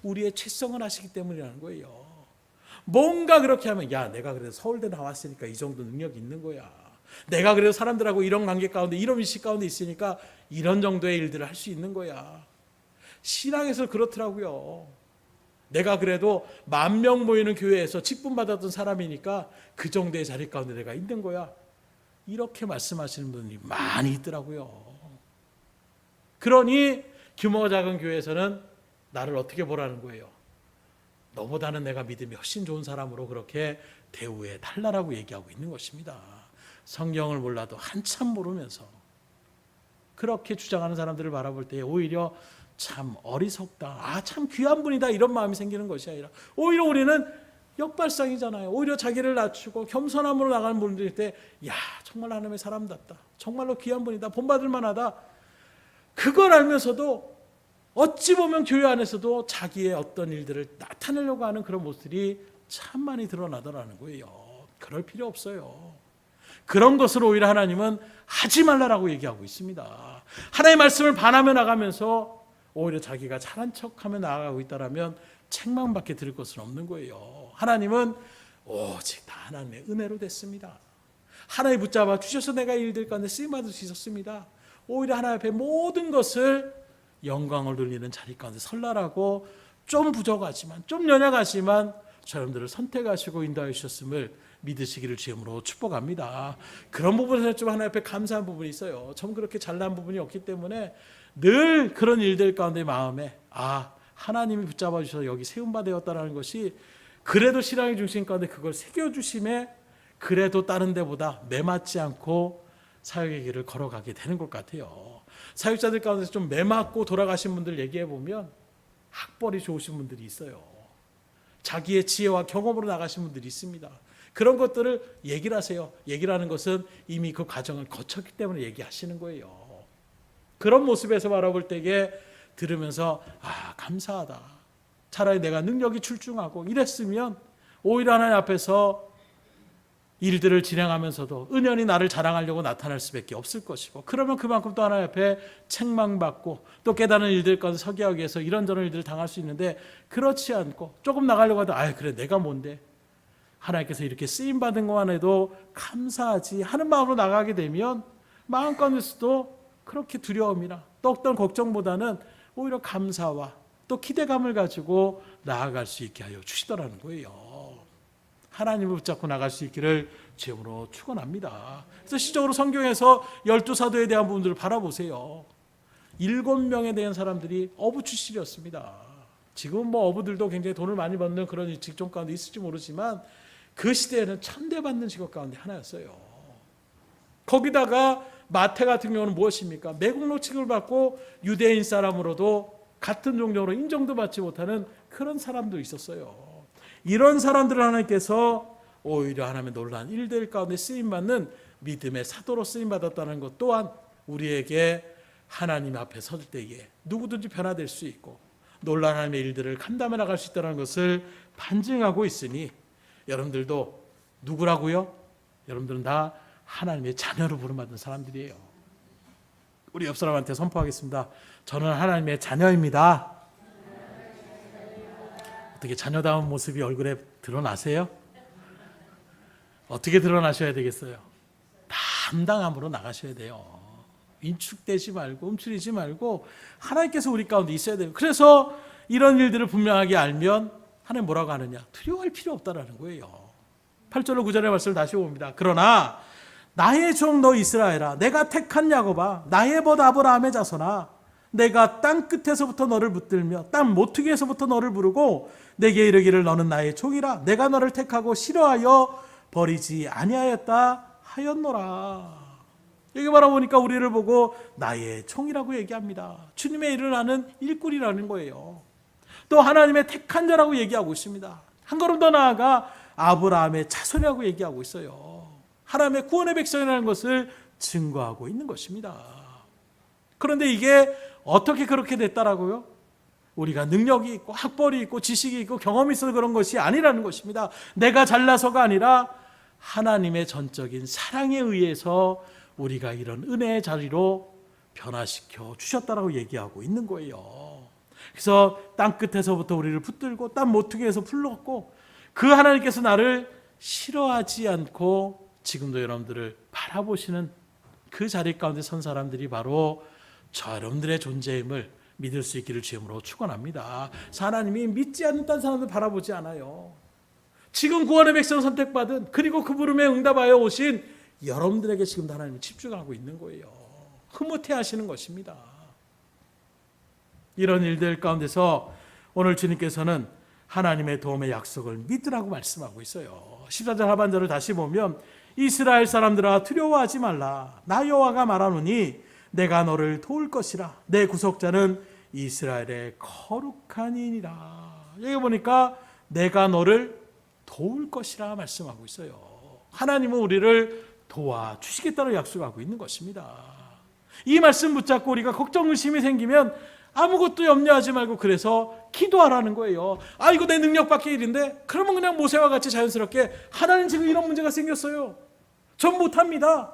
우리의 최성을 하시기 때문이라는 거예요. 뭔가 그렇게 하면, 야, 내가 그래도 서울대 나왔으니까 이 정도 능력이 있는 거야. 내가 그래도 사람들하고 이런 관계 가운데, 이런 위치 가운데 있으니까 이런 정도의 일들을 할 수 있는 거야. 신앙에서 그렇더라고요. 내가 그래도 10,000명 모이는 교회에서 직분받았던 사람이니까 그 정도의 자리 가운데 내가 있는 거야. 이렇게 말씀하시는 분이 많이 있더라고요. 그러니 규모가 작은 교회에서는 나를 어떻게 보라는 거예요? 너보다는 내가 믿음이 훨씬 좋은 사람으로 그렇게 대우해 달라고 얘기하고 있는 것입니다. 성경을 몰라도 한참 모르면서 그렇게 주장하는 사람들을 바라볼 때 오히려 참 어리석다, 참 귀한 분이다, 이런 마음이 생기는 것이 아니라 오히려 우리는 역발상이잖아요. 오히려 자기를 낮추고 겸손함으로 나가는 분들일 때, 야, 정말 하나님의 사람답다, 정말로 귀한 분이다, 본받을 만하다. 그걸 알면서도 어찌 보면 교회 안에서도 자기의 어떤 일들을 나타내려고 하는 그런 모습이 참 많이 드러나더라는 거예요. 그럴 필요 없어요. 그런 것을 오히려 하나님은 하지 말라라고 얘기하고 있습니다. 하나님의 말씀을 반하며 나가면서 오히려 자기가 잘한 척하며 나아가고 있다라면 책망밖에 들을 것은 없는 거예요. 하나님은 오직 다 하나님의 은혜로 됐습니다. 하나님 붙잡아 주셔서 내가 일들 가운데 쓰임받을 수 있었습니다. 오히려 하나님 앞에 모든 것을 영광을 돌리는 자리 가운데 설날하고 좀 부족하지만, 좀 연약하지만 저놈들을 선택하시고 인도하여 주셨음을 믿으시기를 주님으로 축복합니다. 그런 부분에서 좀 하나님 앞에 감사한 부분이 있어요. 전 그렇게 잘난 부분이 없기 때문에 늘 그런 일들 가운데 마음에, 하나님이 붙잡아 주셔서 여기 세움바 되었다는 것이, 그래도 신앙의 중심 가운데 그걸 새겨주심에 그래도 다른 데보다 매맞지 않고 사역의 길을 걸어가게 되는 것 같아요. 사역자들 가운데서 좀 매맞고 돌아가신 분들 얘기해 보면 학벌이 좋으신 분들이 있어요. 자기의 지혜와 경험으로 나가신 분들이 있습니다. 그런 것들을 얘기를 하세요. 얘기를 하는 것은 이미 그 과정을 거쳤기 때문에 얘기하시는 거예요. 그런 모습에서 바라볼 때에 들으면서 감사하다. 차라리 내가 능력이 출중하고 이랬으면 오히려 하나님 앞에서 일들을 진행하면서도 은연히 나를 자랑하려고 나타날 수밖에 없을 것이고, 그러면 그만큼 또 하나님 앞에 책망받고 또 깨닫는 일들 가운데 서기 하기 위해서 이런저런 일들을 당할 수 있는데, 그렇지 않고 조금 나가려고 하도 그래 내가 뭔데, 하나님께서 이렇게 쓰임받은 것만 해도 감사하지 하는 마음으로 나가게 되면 마음 가운데서도 그렇게 두려움이나 또 어떤 걱정보다는 오히려 감사와 또 기대감을 가지고 나아갈 수 있게 하여 주시더라는 거예요. 하나님을 붙잡고 나갈 수 있기를 주님으로 축원합니다. 그래서 시적으로 성경에서 12사도에 대한 부분들을 바라보세요. 7명에 대한 사람들이 어부 출신이었습니다. 지금은 어부들도 굉장히 돈을 많이 받는 그런 직종 가운데 있을지 모르지만 그 시대에는 천대받는 직업 가운데 하나였어요. 거기다가 마태 같은 경우는 무엇입니까? 매국노 취급을 받고 유대인 사람으로도 같은 종족으로 인정도 받지 못하는 그런 사람도 있었어요. 이런 사람들을 하나님께서 오히려 하나님의 놀라운 일들 가운데 쓰임받는 믿음의 사도로 쓰임받았다는 것 또한 우리에게 하나님 앞에 설 때에 누구든지 변화될 수 있고 놀라운 하나님의 일들을 감당해 나갈 수 있다는 것을 반증하고 있으니 여러분들도 누구라고요? 여러분들은 다 하나님의 자녀로 부름받은 사람들이에요. 우리 옆 사람한테 선포하겠습니다. 저는 하나님의 자녀입니다. 어떻게 자녀다운 모습이 얼굴에 드러나세요? 어떻게 드러나셔야 되겠어요? 담당함으로 나가셔야 돼요. 인축되지 말고 움츠리지 말고 하나님께서 우리 가운데 있어야 돼요. 그래서 이런 일들을 분명하게 알면 하나님 뭐라고 하느냐? 두려워할 필요 없다라는 거예요. 8절로 9절의 말씀을 다시 봅니다. 그러나 나의 종 너 이스라엘아, 내가 택한 야곱아, 나의 벗 아브라함의 자손아, 내가 땅 끝에서부터 너를 붙들며 땅 모퉁이에서부터 너를 부르고 내게 이르기를 너는 나의 종이라. 내가 너를 택하고 싫어하여 버리지 아니하였다 하였노라. 여기 바라보니까 우리를 보고 나의 종이라고 얘기합니다. 주님의 일을 하는 일꾼이라는 거예요. 또 하나님의 택한 자라고 얘기하고 있습니다. 한 걸음 더 나아가 아브라함의 자손이라고 얘기하고 있어요. 하나님의 구원의 백성이라는 것을 증거하고 있는 것입니다. 그런데 이게 어떻게 그렇게 됐다라고요? 우리가 능력이 있고 학벌이 있고 지식이 있고 경험이 있어서 그런 것이 아니라는 것입니다. 내가 잘나서가 아니라 하나님의 전적인 사랑에 의해서 우리가 이런 은혜의 자리로 변화시켜 주셨다라고 얘기하고 있는 거예요. 그래서 땅 끝에서부터 우리를 붙들고 땅 모퉁이에서 불렀고 그 하나님께서 나를 싫어하지 않고 지금도 여러분들을 바라보시는 그 자리 가운데 선 사람들이 바로 저 여러분들의 존재임을 믿을 수 있기를 주님으로 축원합니다. 하나님이 믿지 않는 딴 사람들 바라보지 않아요. 지금 구원의 백성 선택받은 그리고 그 부름에 응답하여 오신 여러분들에게 지금 하나님이 집중하고 있는 거예요. 흐뭇해 하시는 것입니다. 이런 일들 가운데서 오늘 주님께서는 하나님의 도움의 약속을 믿으라고 말씀하고 있어요. 14절 하반절을 다시 보면 이스라엘 사람들아 두려워하지 말라. 나 여호와가 말하노니 내가 너를 도울 것이라. 내 구속자는 이스라엘의 거룩한 이니라. 여기 보니까 내가 너를 도울 것이라 말씀하고 있어요. 하나님은 우리를 도와주시겠다고 약속하고 있는 것입니다. 이 말씀 붙잡고 우리가 걱정 의심이 생기면 아무것도 염려하지 말고 그래서 기도하라는 거예요. 아 이거 내 능력 밖의 일인데 그러면 그냥 모세와 같이 자연스럽게 하나님 지금 이런 문제가 생겼어요. 전 못합니다.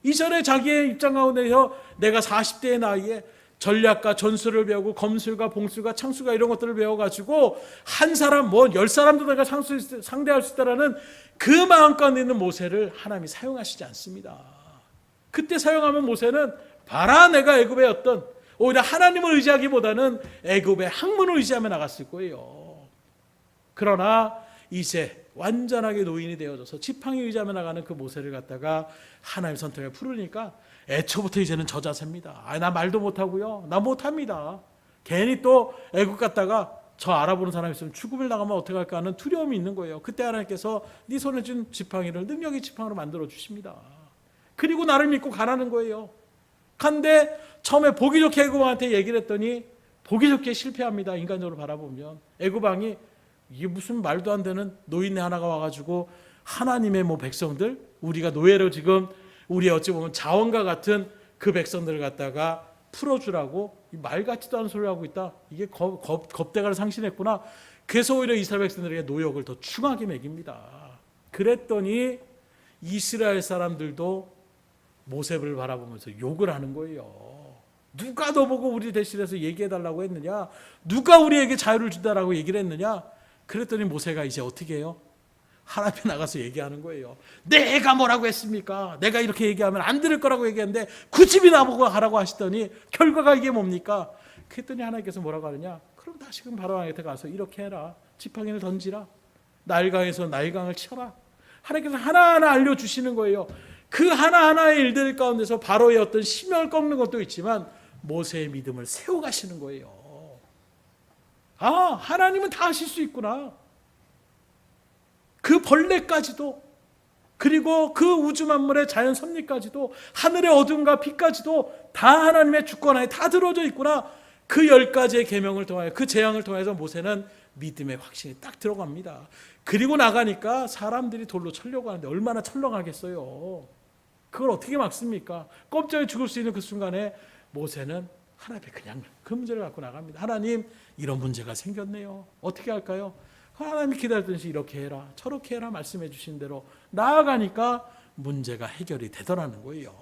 이전에 자기의 입장 가운데서 내가 40대의 나이에 전략과 전술을 배우고 검술과 봉술과 창수가 이런 것들을 배워가지고 한 사람 10사람도 내가 상대할 수 있다라는 그 마음 가운데 있는 모세를 하나님이 사용하시지 않습니다. 그때 사용하면 모세는 봐라 내가 애굽의 어떤 오히려 하나님을 의지하기보다는 애굽의 학문을 의지하며 나갔을 거예요. 그러나 이제 완전하게 노인이 되어져서 지팡이 의지하며 나가는 그 모세를 갖다가 하나님 선택에 부르니까 애초부터 이제는 저 자세입니다. 나 말도 못하고요. 나 못합니다. 괜히 또 애국 갔다가 저 알아보는 사람이 있으면 죽음을 나가면 어떡할까 하는 두려움이 있는 거예요. 그때 하나님께서 네 손에 준 지팡이를 능력의 지팡이로 만들어 주십니다. 그리고 나를 믿고 가라는 거예요. 근데 처음에 보기 좋게 애굽왕한테 얘기를 했더니 보기 좋게 실패합니다. 인간적으로 바라보면 애굽왕이 이게 무슨 말도 안 되는 노인네 하나가 와가지고 하나님의 백성들 우리가 노예로 지금 우리 어찌 보면 자원과 같은 그 백성들을 갖다가 풀어주라고 말 같지도 않은 소리를 하고 있다. 이게 겁대가를 상실했구나. 그래서 오히려 이스라엘 백성들에게 노역을 더 충하게 매깁니다. 그랬더니 이스라엘 사람들도 모세를 바라보면서 욕을 하는 거예요. 누가 너보고 우리 대신해서 얘기해달라고 했느냐? 누가 우리에게 자유를 준다라고 얘기를 했느냐? 그랬더니 모세가 이제 어떻게 해요? 하나님 앞에 나가서 얘기하는 거예요. 내가 뭐라고 했습니까? 내가 이렇게 얘기하면 안 들을 거라고 얘기했는데 굳이 나보고 하라고 하시더니 결과가 이게 뭡니까? 그랬더니 하나님께서 뭐라고 하느냐? 그럼 다시금 바로왕한테 가서 이렇게 해라. 지팡이를 던지라. 나일강에서 나일강을 쳐라. 하나님께서 하나하나 알려주시는 거예요. 그 하나하나의 일들 가운데서 바로의 어떤 심혈을 꺾는 것도 있지만 모세의 믿음을 세워가시는 거예요. 아, 하나님은 다 하실 수 있구나. 그 벌레까지도 그리고 그 우주 만물의 자연 섭리까지도 하늘의 어둠과 빛까지도 다 하나님의 주권 안에 다 들어져 있구나. 그 10가지의 계명을 통하여 그 재앙을 통해서 모세는 믿음의 확신이 딱 들어갑니다. 그리고 나가니까 사람들이 돌로 쳐려고 하는데 얼마나 철렁하겠어요. 그걸 어떻게 막습니까? 꼼짝이 죽을 수 있는 그 순간에 모세는 하나님 앞에 그냥 그 문제를 갖고 나갑니다. 하나님, 이런 문제가 생겼네요. 어떻게 할까요? 하나님이 기다렸듯이 이렇게 해라, 저렇게 해라 말씀해 주신 대로 나아가니까 문제가 해결이 되더라는 거예요.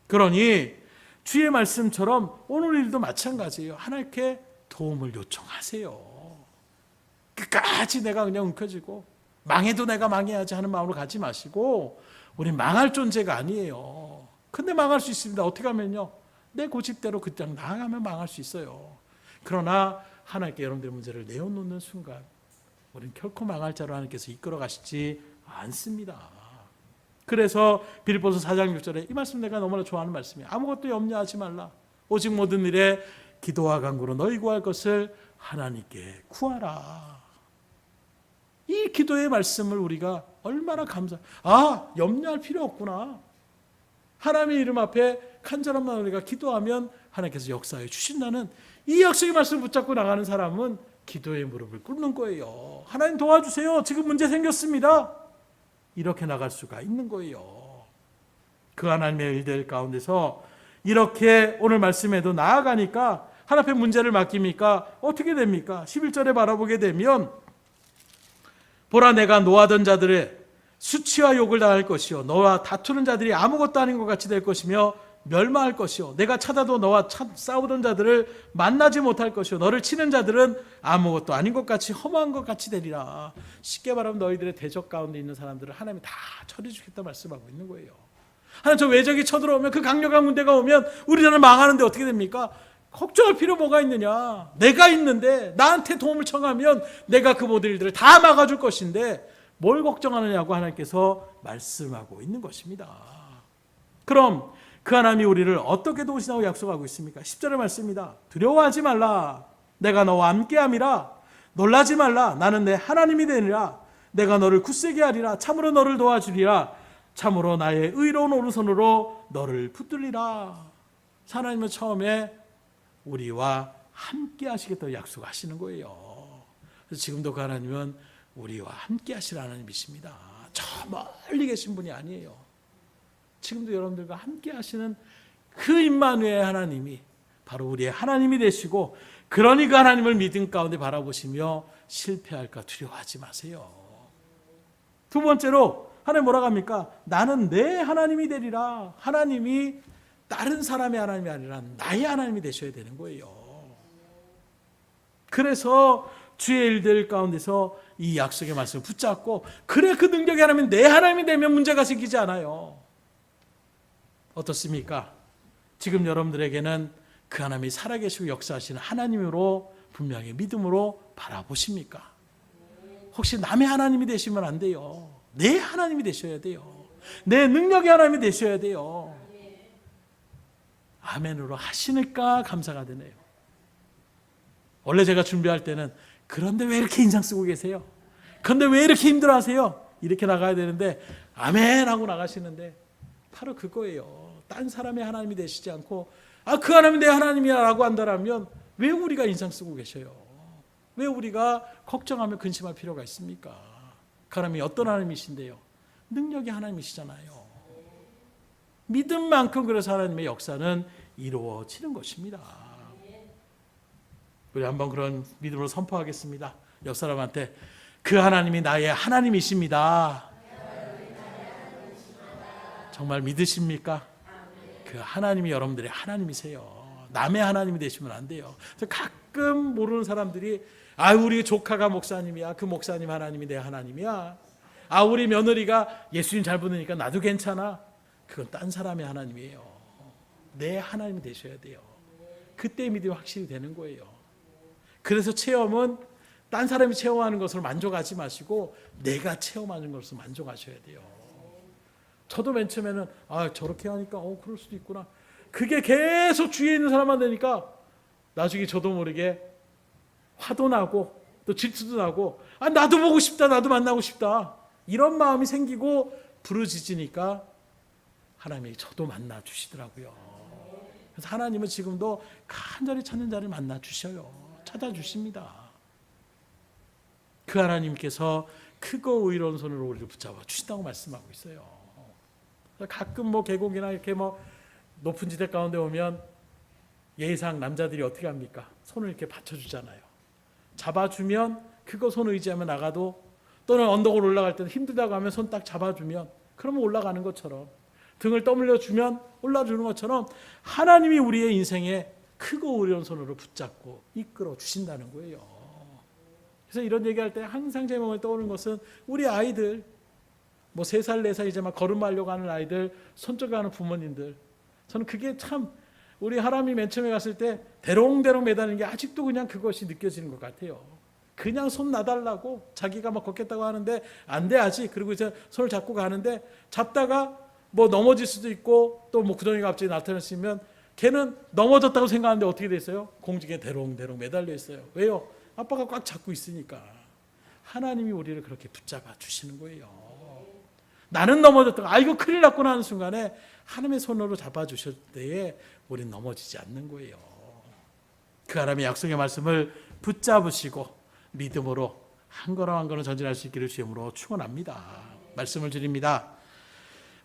그러니 주의 말씀처럼 오늘 일도 마찬가지예요. 하나님께 도움을 요청하세요. 끝까지 내가 그냥 움켜쥐고 망해도 내가 망해야지 하는 마음으로 가지 마시고, 우리 망할 존재가 아니에요. 근데 망할 수 있습니다. 어떻게 하면요, 내 고집대로 그냥 나아가면 망할 수 있어요. 그러나 하나님께 여러분들의 문제를 내어놓는 순간 우리는 결코 망할 자로 하나님께서 이끌어 가시지 않습니다. 그래서 빌립보서 4장 6절에 이 말씀 내가 너무나 좋아하는 말씀이에요. 아무것도 염려하지 말라. 오직 모든 일에 기도와 간구로 너희 구할 것을 하나님께 구하라. 이 기도의 말씀을 우리가 얼마나 염려할 필요 없구나. 하나님의 이름 앞에 간절함만 우리가 기도하면 하나님께서 역사해 주신다는 이 약속의 말씀을 붙잡고 나가는 사람은 기도의 무릎을 꿇는 거예요. 하나님 도와주세요. 지금 문제 생겼습니다. 이렇게 나갈 수가 있는 거예요. 그 하나님의 일들 가운데서 이렇게 오늘 말씀에도 나아가니까 하나님 앞에 문제를 맡깁니까? 어떻게 됩니까? 11절에 바라보게 되면 보라, 내가 노하던 자들의 수치와 욕을 당할 것이요 너와 다투는 자들이 아무것도 아닌 것 같이 될 것이며 멸망할 것이요 내가 찾아도 너와 싸우던 자들을 만나지 못할 것이요 너를 치는 자들은 아무것도 아닌 것 같이 허무한 것 같이 되리라. 쉽게 말하면 너희들의 대적 가운데 있는 사람들을 하나님이 다 처리해 주겠다 말씀하고 있는 거예요. 하나님, 저 외적이 쳐들어오면, 그 강력한 문제가 오면 우리나라 망하는데 어떻게 됩니까? 걱정할 필요 뭐가 있느냐. 내가 있는데 나한테 도움을 청하면 내가 그 모든 일들을 다 막아줄 것인데 뭘 걱정하느냐고 하나님께서 말씀하고 있는 것입니다. 그럼 그 하나님이 우리를 어떻게 도우시다고 약속하고 있습니까? 10절의 말씀입니다. 두려워하지 말라. 내가 너와 함께함이라. 놀라지 말라. 나는 내 하나님이 되리라. 내가 너를 굳세게 하리라. 참으로 너를 도와주리라. 참으로 나의 의로운 오른손으로 너를 붙들리라. 하나님은 처음에 우리와 함께 하시겠다고 약속하시는 거예요. 그래서 지금도 그 하나님은 우리와 함께 하실 하나님이십니다. 저 멀리 계신 분이 아니에요. 지금도 여러분들과 함께 하시는 그 임마누엘 하나님이 바로 우리의 하나님이 되시고, 그러니 그 하나님을 믿음 가운데 바라보시며 실패할까 두려워하지 마세요. 두 번째로 하나님 뭐라고 합니까? 나는 내 하나님이 되리라. 하나님이 다른 사람의 하나님이 아니라 나의 하나님이 되셔야 되는 거예요. 그래서 주의 일들 가운데서 이 약속의 말씀을 붙잡고, 그래 그 능력의 하나님은 내 하나님이 되면 문제가 생기지 않아요. 어떻습니까? 지금 여러분들에게는 그 하나님이 살아계시고 역사하시는 하나님으로 분명히 믿음으로 바라보십니까? 혹시 남의 하나님이 되시면 안 돼요. 내 하나님이 되셔야 돼요. 내 능력의 하나님이 되셔야 돼요. 아멘으로 하시니까 감사가 되네요. 원래 제가 준비할 때는 그런데 왜 이렇게 인상 쓰고 계세요? 그런데 왜 이렇게 힘들어하세요? 이렇게 나가야 되는데 아멘 하고 나가시는데 바로 그거예요. 딴 사람의 하나님이 되시지 않고 그 하나님이 내 하나님이라고 한다면 왜 우리가 인상 쓰고 계셔요? 왜 우리가 걱정하며 근심할 필요가 있습니까? 그 하나님이 어떤 하나님이신데요? 능력의 하나님이시잖아요. 믿음만큼 그래서 하나님의 역사는 이루어지는 것입니다. 우리 한번 그런 믿음으로 선포하겠습니다. 옆 사람한테 그 하나님이 나의 하나님이십니다. 정말 믿으십니까? 그 하나님이 여러분들의 하나님이세요. 남의 하나님이 되시면 안 돼요. 가끔 모르는 사람들이 우리 조카가 목사님이야. 그 목사님 하나님이 내 하나님이야. 우리 며느리가 예수님 잘 부르니까 나도 괜찮아. 그건 딴 사람의 하나님이에요. 내 하나님이 되셔야 돼요. 그때 믿음이 확실히 되는 거예요. 그래서 체험은 딴 사람이 체험하는 것으로 만족하지 마시고 내가 체험하는 것으로 만족하셔야 돼요. 저도 맨 처음에는 저렇게 하니까 그럴 수도 있구나. 그게 계속 주위에 있는 사람만 되니까 나중에 저도 모르게 화도 나고 또 질투도 나고 나도 보고 싶다. 나도 만나고 싶다. 이런 마음이 생기고 부르짖으니까 하나님이 저도 만나 주시더라고요. 그래서 하나님은 지금도 간절히 찾는 자를 만나 주셔요. 찾아주십니다. 그 하나님께서 크고 의로운 손으로 우리를 붙잡아 주신다고 말씀하고 있어요. 가끔 계곡이나 이렇게 높은 지대 가운데 오면 예의상 남자들이 어떻게 합니까? 손을 이렇게 받쳐주잖아요. 잡아주면 그거 손 의지하면 나가도, 또는 언덕을 올라갈 때는 힘들다고 하면 손 딱 잡아주면 그러면 올라가는 것처럼, 등을 떠밀려 주면 올라주는 것처럼 하나님이 우리의 인생에 크고 어려운 손으로 붙잡고 이끌어 주신다는 거예요. 그래서 이런 얘기할 때 항상 제 마음에 떠오르는 것은 우리 아이들, 뭐 3살, 4살 이제 막 걸음마하려고 하는 아이들 손잡아가는 부모님들, 저는 그게 참, 우리 하람이 맨 처음에 갔을 때 대롱대롱 매다는 게 아직도 그냥 그것이 느껴지는 것 같아요. 그냥 손 놔달라고, 자기가 막 걷겠다고 하는데 안 돼 아직. 그리고 이제 손을 잡고 가는데, 잡다가 뭐 넘어질 수도 있고 또 뭐 구덩이가 갑자기 나타났으면 걔는 넘어졌다고 생각하는데 어떻게 됐어요? 공중에 대롱대롱 매달려 있어요. 왜요? 아빠가 꽉 잡고 있으니까. 하나님이 우리를 그렇게 붙잡아 주시는 거예요. 나는 넘어졌다가 아이고 큰일 났구나 하는 순간에 하나님의 손으로 잡아주실 때에 우리는 넘어지지 않는 거예요. 그 하나님의 약속의 말씀을 붙잡으시고 믿음으로 한 걸음 한 걸음 전진할 수 있기를 주님으로 축원합니다. 말씀을 드립니다.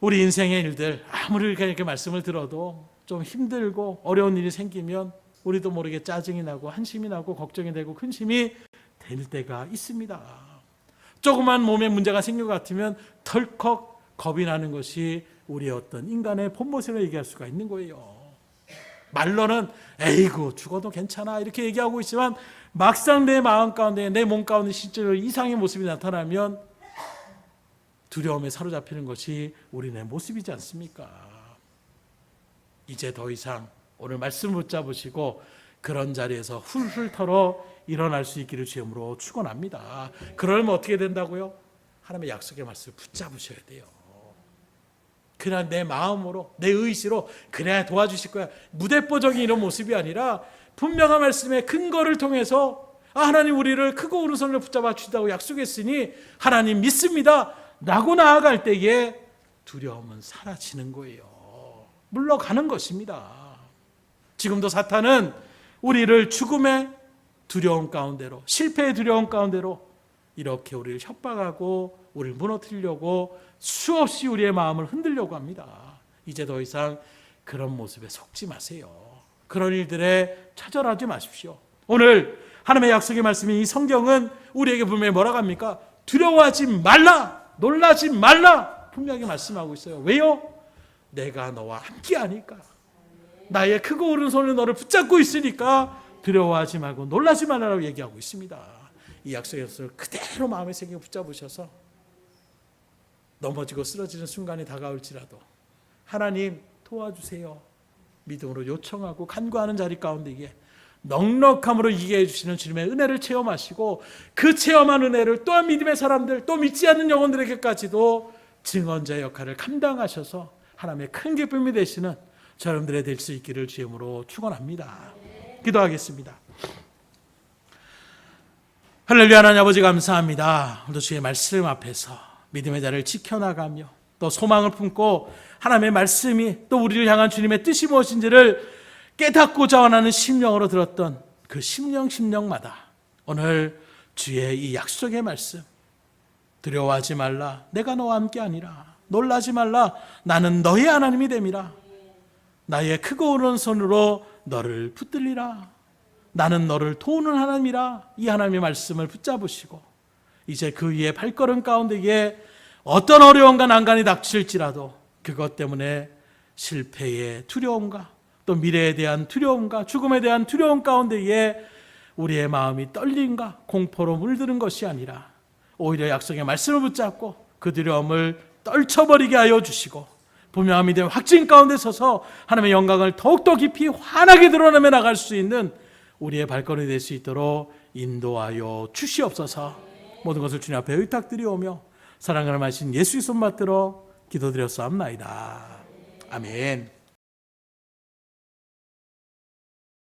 우리 인생의 일들, 아무리 이렇게 말씀을 들어도 좀 힘들고 어려운 일이 생기면 우리도 모르게 짜증이 나고 한심이 나고 걱정이 되고 근심이 될 때가 있습니다. 조그만 몸에 문제가 생긴 것 같으면 덜컥 겁이 나는 것이 우리의 어떤 인간의 본모습을 얘기할 수가 있는 거예요. 말로는 에이구 죽어도 괜찮아 이렇게 얘기하고 있지만 막상 내 마음 가운데, 내 몸 가운데 실제로 이상의 모습이 나타나면 두려움에 사로잡히는 것이 우리의 모습이지 않습니까? 이제 더 이상 오늘 말씀 붙잡으시고 그런 자리에서 훌훌 털어 일어날 수 있기를 주님으로 축원합니다. 그러면 어떻게 된다고요? 하나님의 약속의 말씀을 붙잡으셔야 돼요. 그냥 내 마음으로, 내 의지로 그냥 도와주실 거야. 무대뽀적인 이런 모습이 아니라 분명한 말씀의 근거를 통해서 하나님 우리를 크고 오른손으로 붙잡아 주신다고 약속했으니 하나님 믿습니다 라고 나아갈 때에 두려움은 사라지는 거예요. 물러가는 것입니다. 지금도 사탄은 우리를 죽음의 두려움 가운데로, 실패의 두려움 가운데로 이렇게 우리를 협박하고 우리를 무너뜨리려고 수없이 우리의 마음을 흔들려고 합니다. 이제 더 이상 그런 모습에 속지 마세요. 그런 일들에 처절하지 마십시오. 오늘 하나님의 약속의 말씀이, 이 성경은 우리에게 분명히 뭐라고 합니까? 두려워하지 말라, 놀라지 말라 분명히 말씀하고 있어요. 왜요? 내가 너와 함께 하니까. 나의 크고 오른손으로 너를 붙잡고 있으니까 두려워하지 말고 놀라지 말라라고 얘기하고 있습니다. 이 약속의 말씀을 그대로 마음에 새기고 붙잡으셔서 넘어지고 쓰러지는 순간이 다가올지라도 하나님 도와주세요 믿음으로 요청하고 간구하는 자리 가운데 이게 넉넉함으로 이기게 해주시는 주님의 은혜를 체험하시고, 그 체험한 은혜를 또한 믿음의 사람들, 또 믿지 않는 영혼들에게까지도 증언자의 역할을 감당하셔서 하나님의 큰 기쁨이 되시는 여러분들의 될 수 있기를 주님으로 축원합니다. 기도하겠습니다. 할렐루야. 하나님 아버지 감사합니다. 오늘도 주의 말씀 앞에서 믿음의 자리를 지켜나가며 또 소망을 품고 하나님의 말씀이 또 우리를 향한 주님의 뜻이 무엇인지를 깨닫고자 원하는 심령으로 들었던 그 심령마다 오늘 주의 이 약속의 말씀, 두려워하지 말라 내가 너와 함께 하니라, 놀라지 말라 나는 너의 하나님이 됨이라, 나의 크고 오른손으로 너를 붙들리라, 나는 너를 도우는 하나님이라, 이 하나님의 말씀을 붙잡으시고 이제 그 위에 발걸음 가운데에 어떤 어려움과 난간이 닥칠지라도 그것 때문에 실패의 두려움과 또 미래에 대한 두려움과 죽음에 대한 두려움 가운데에 우리의 마음이 떨림과 공포로 물드는 것이 아니라 오히려 약속의 말씀을 붙잡고 그 두려움을 떨쳐버리게 하여 주시고 분명한 믿음의 확신 가운데 서서 하나님의 영광을 더욱더 깊이 환하게 드러내며 나갈 수 있는 우리의 발걸음이 될 수 있도록 인도하여 주시옵소서. 모든 것을 주님 앞에 의탁드리오며 사랑을 마신 예수의 손 받들어 기도드렸사옵나이다. 아멘.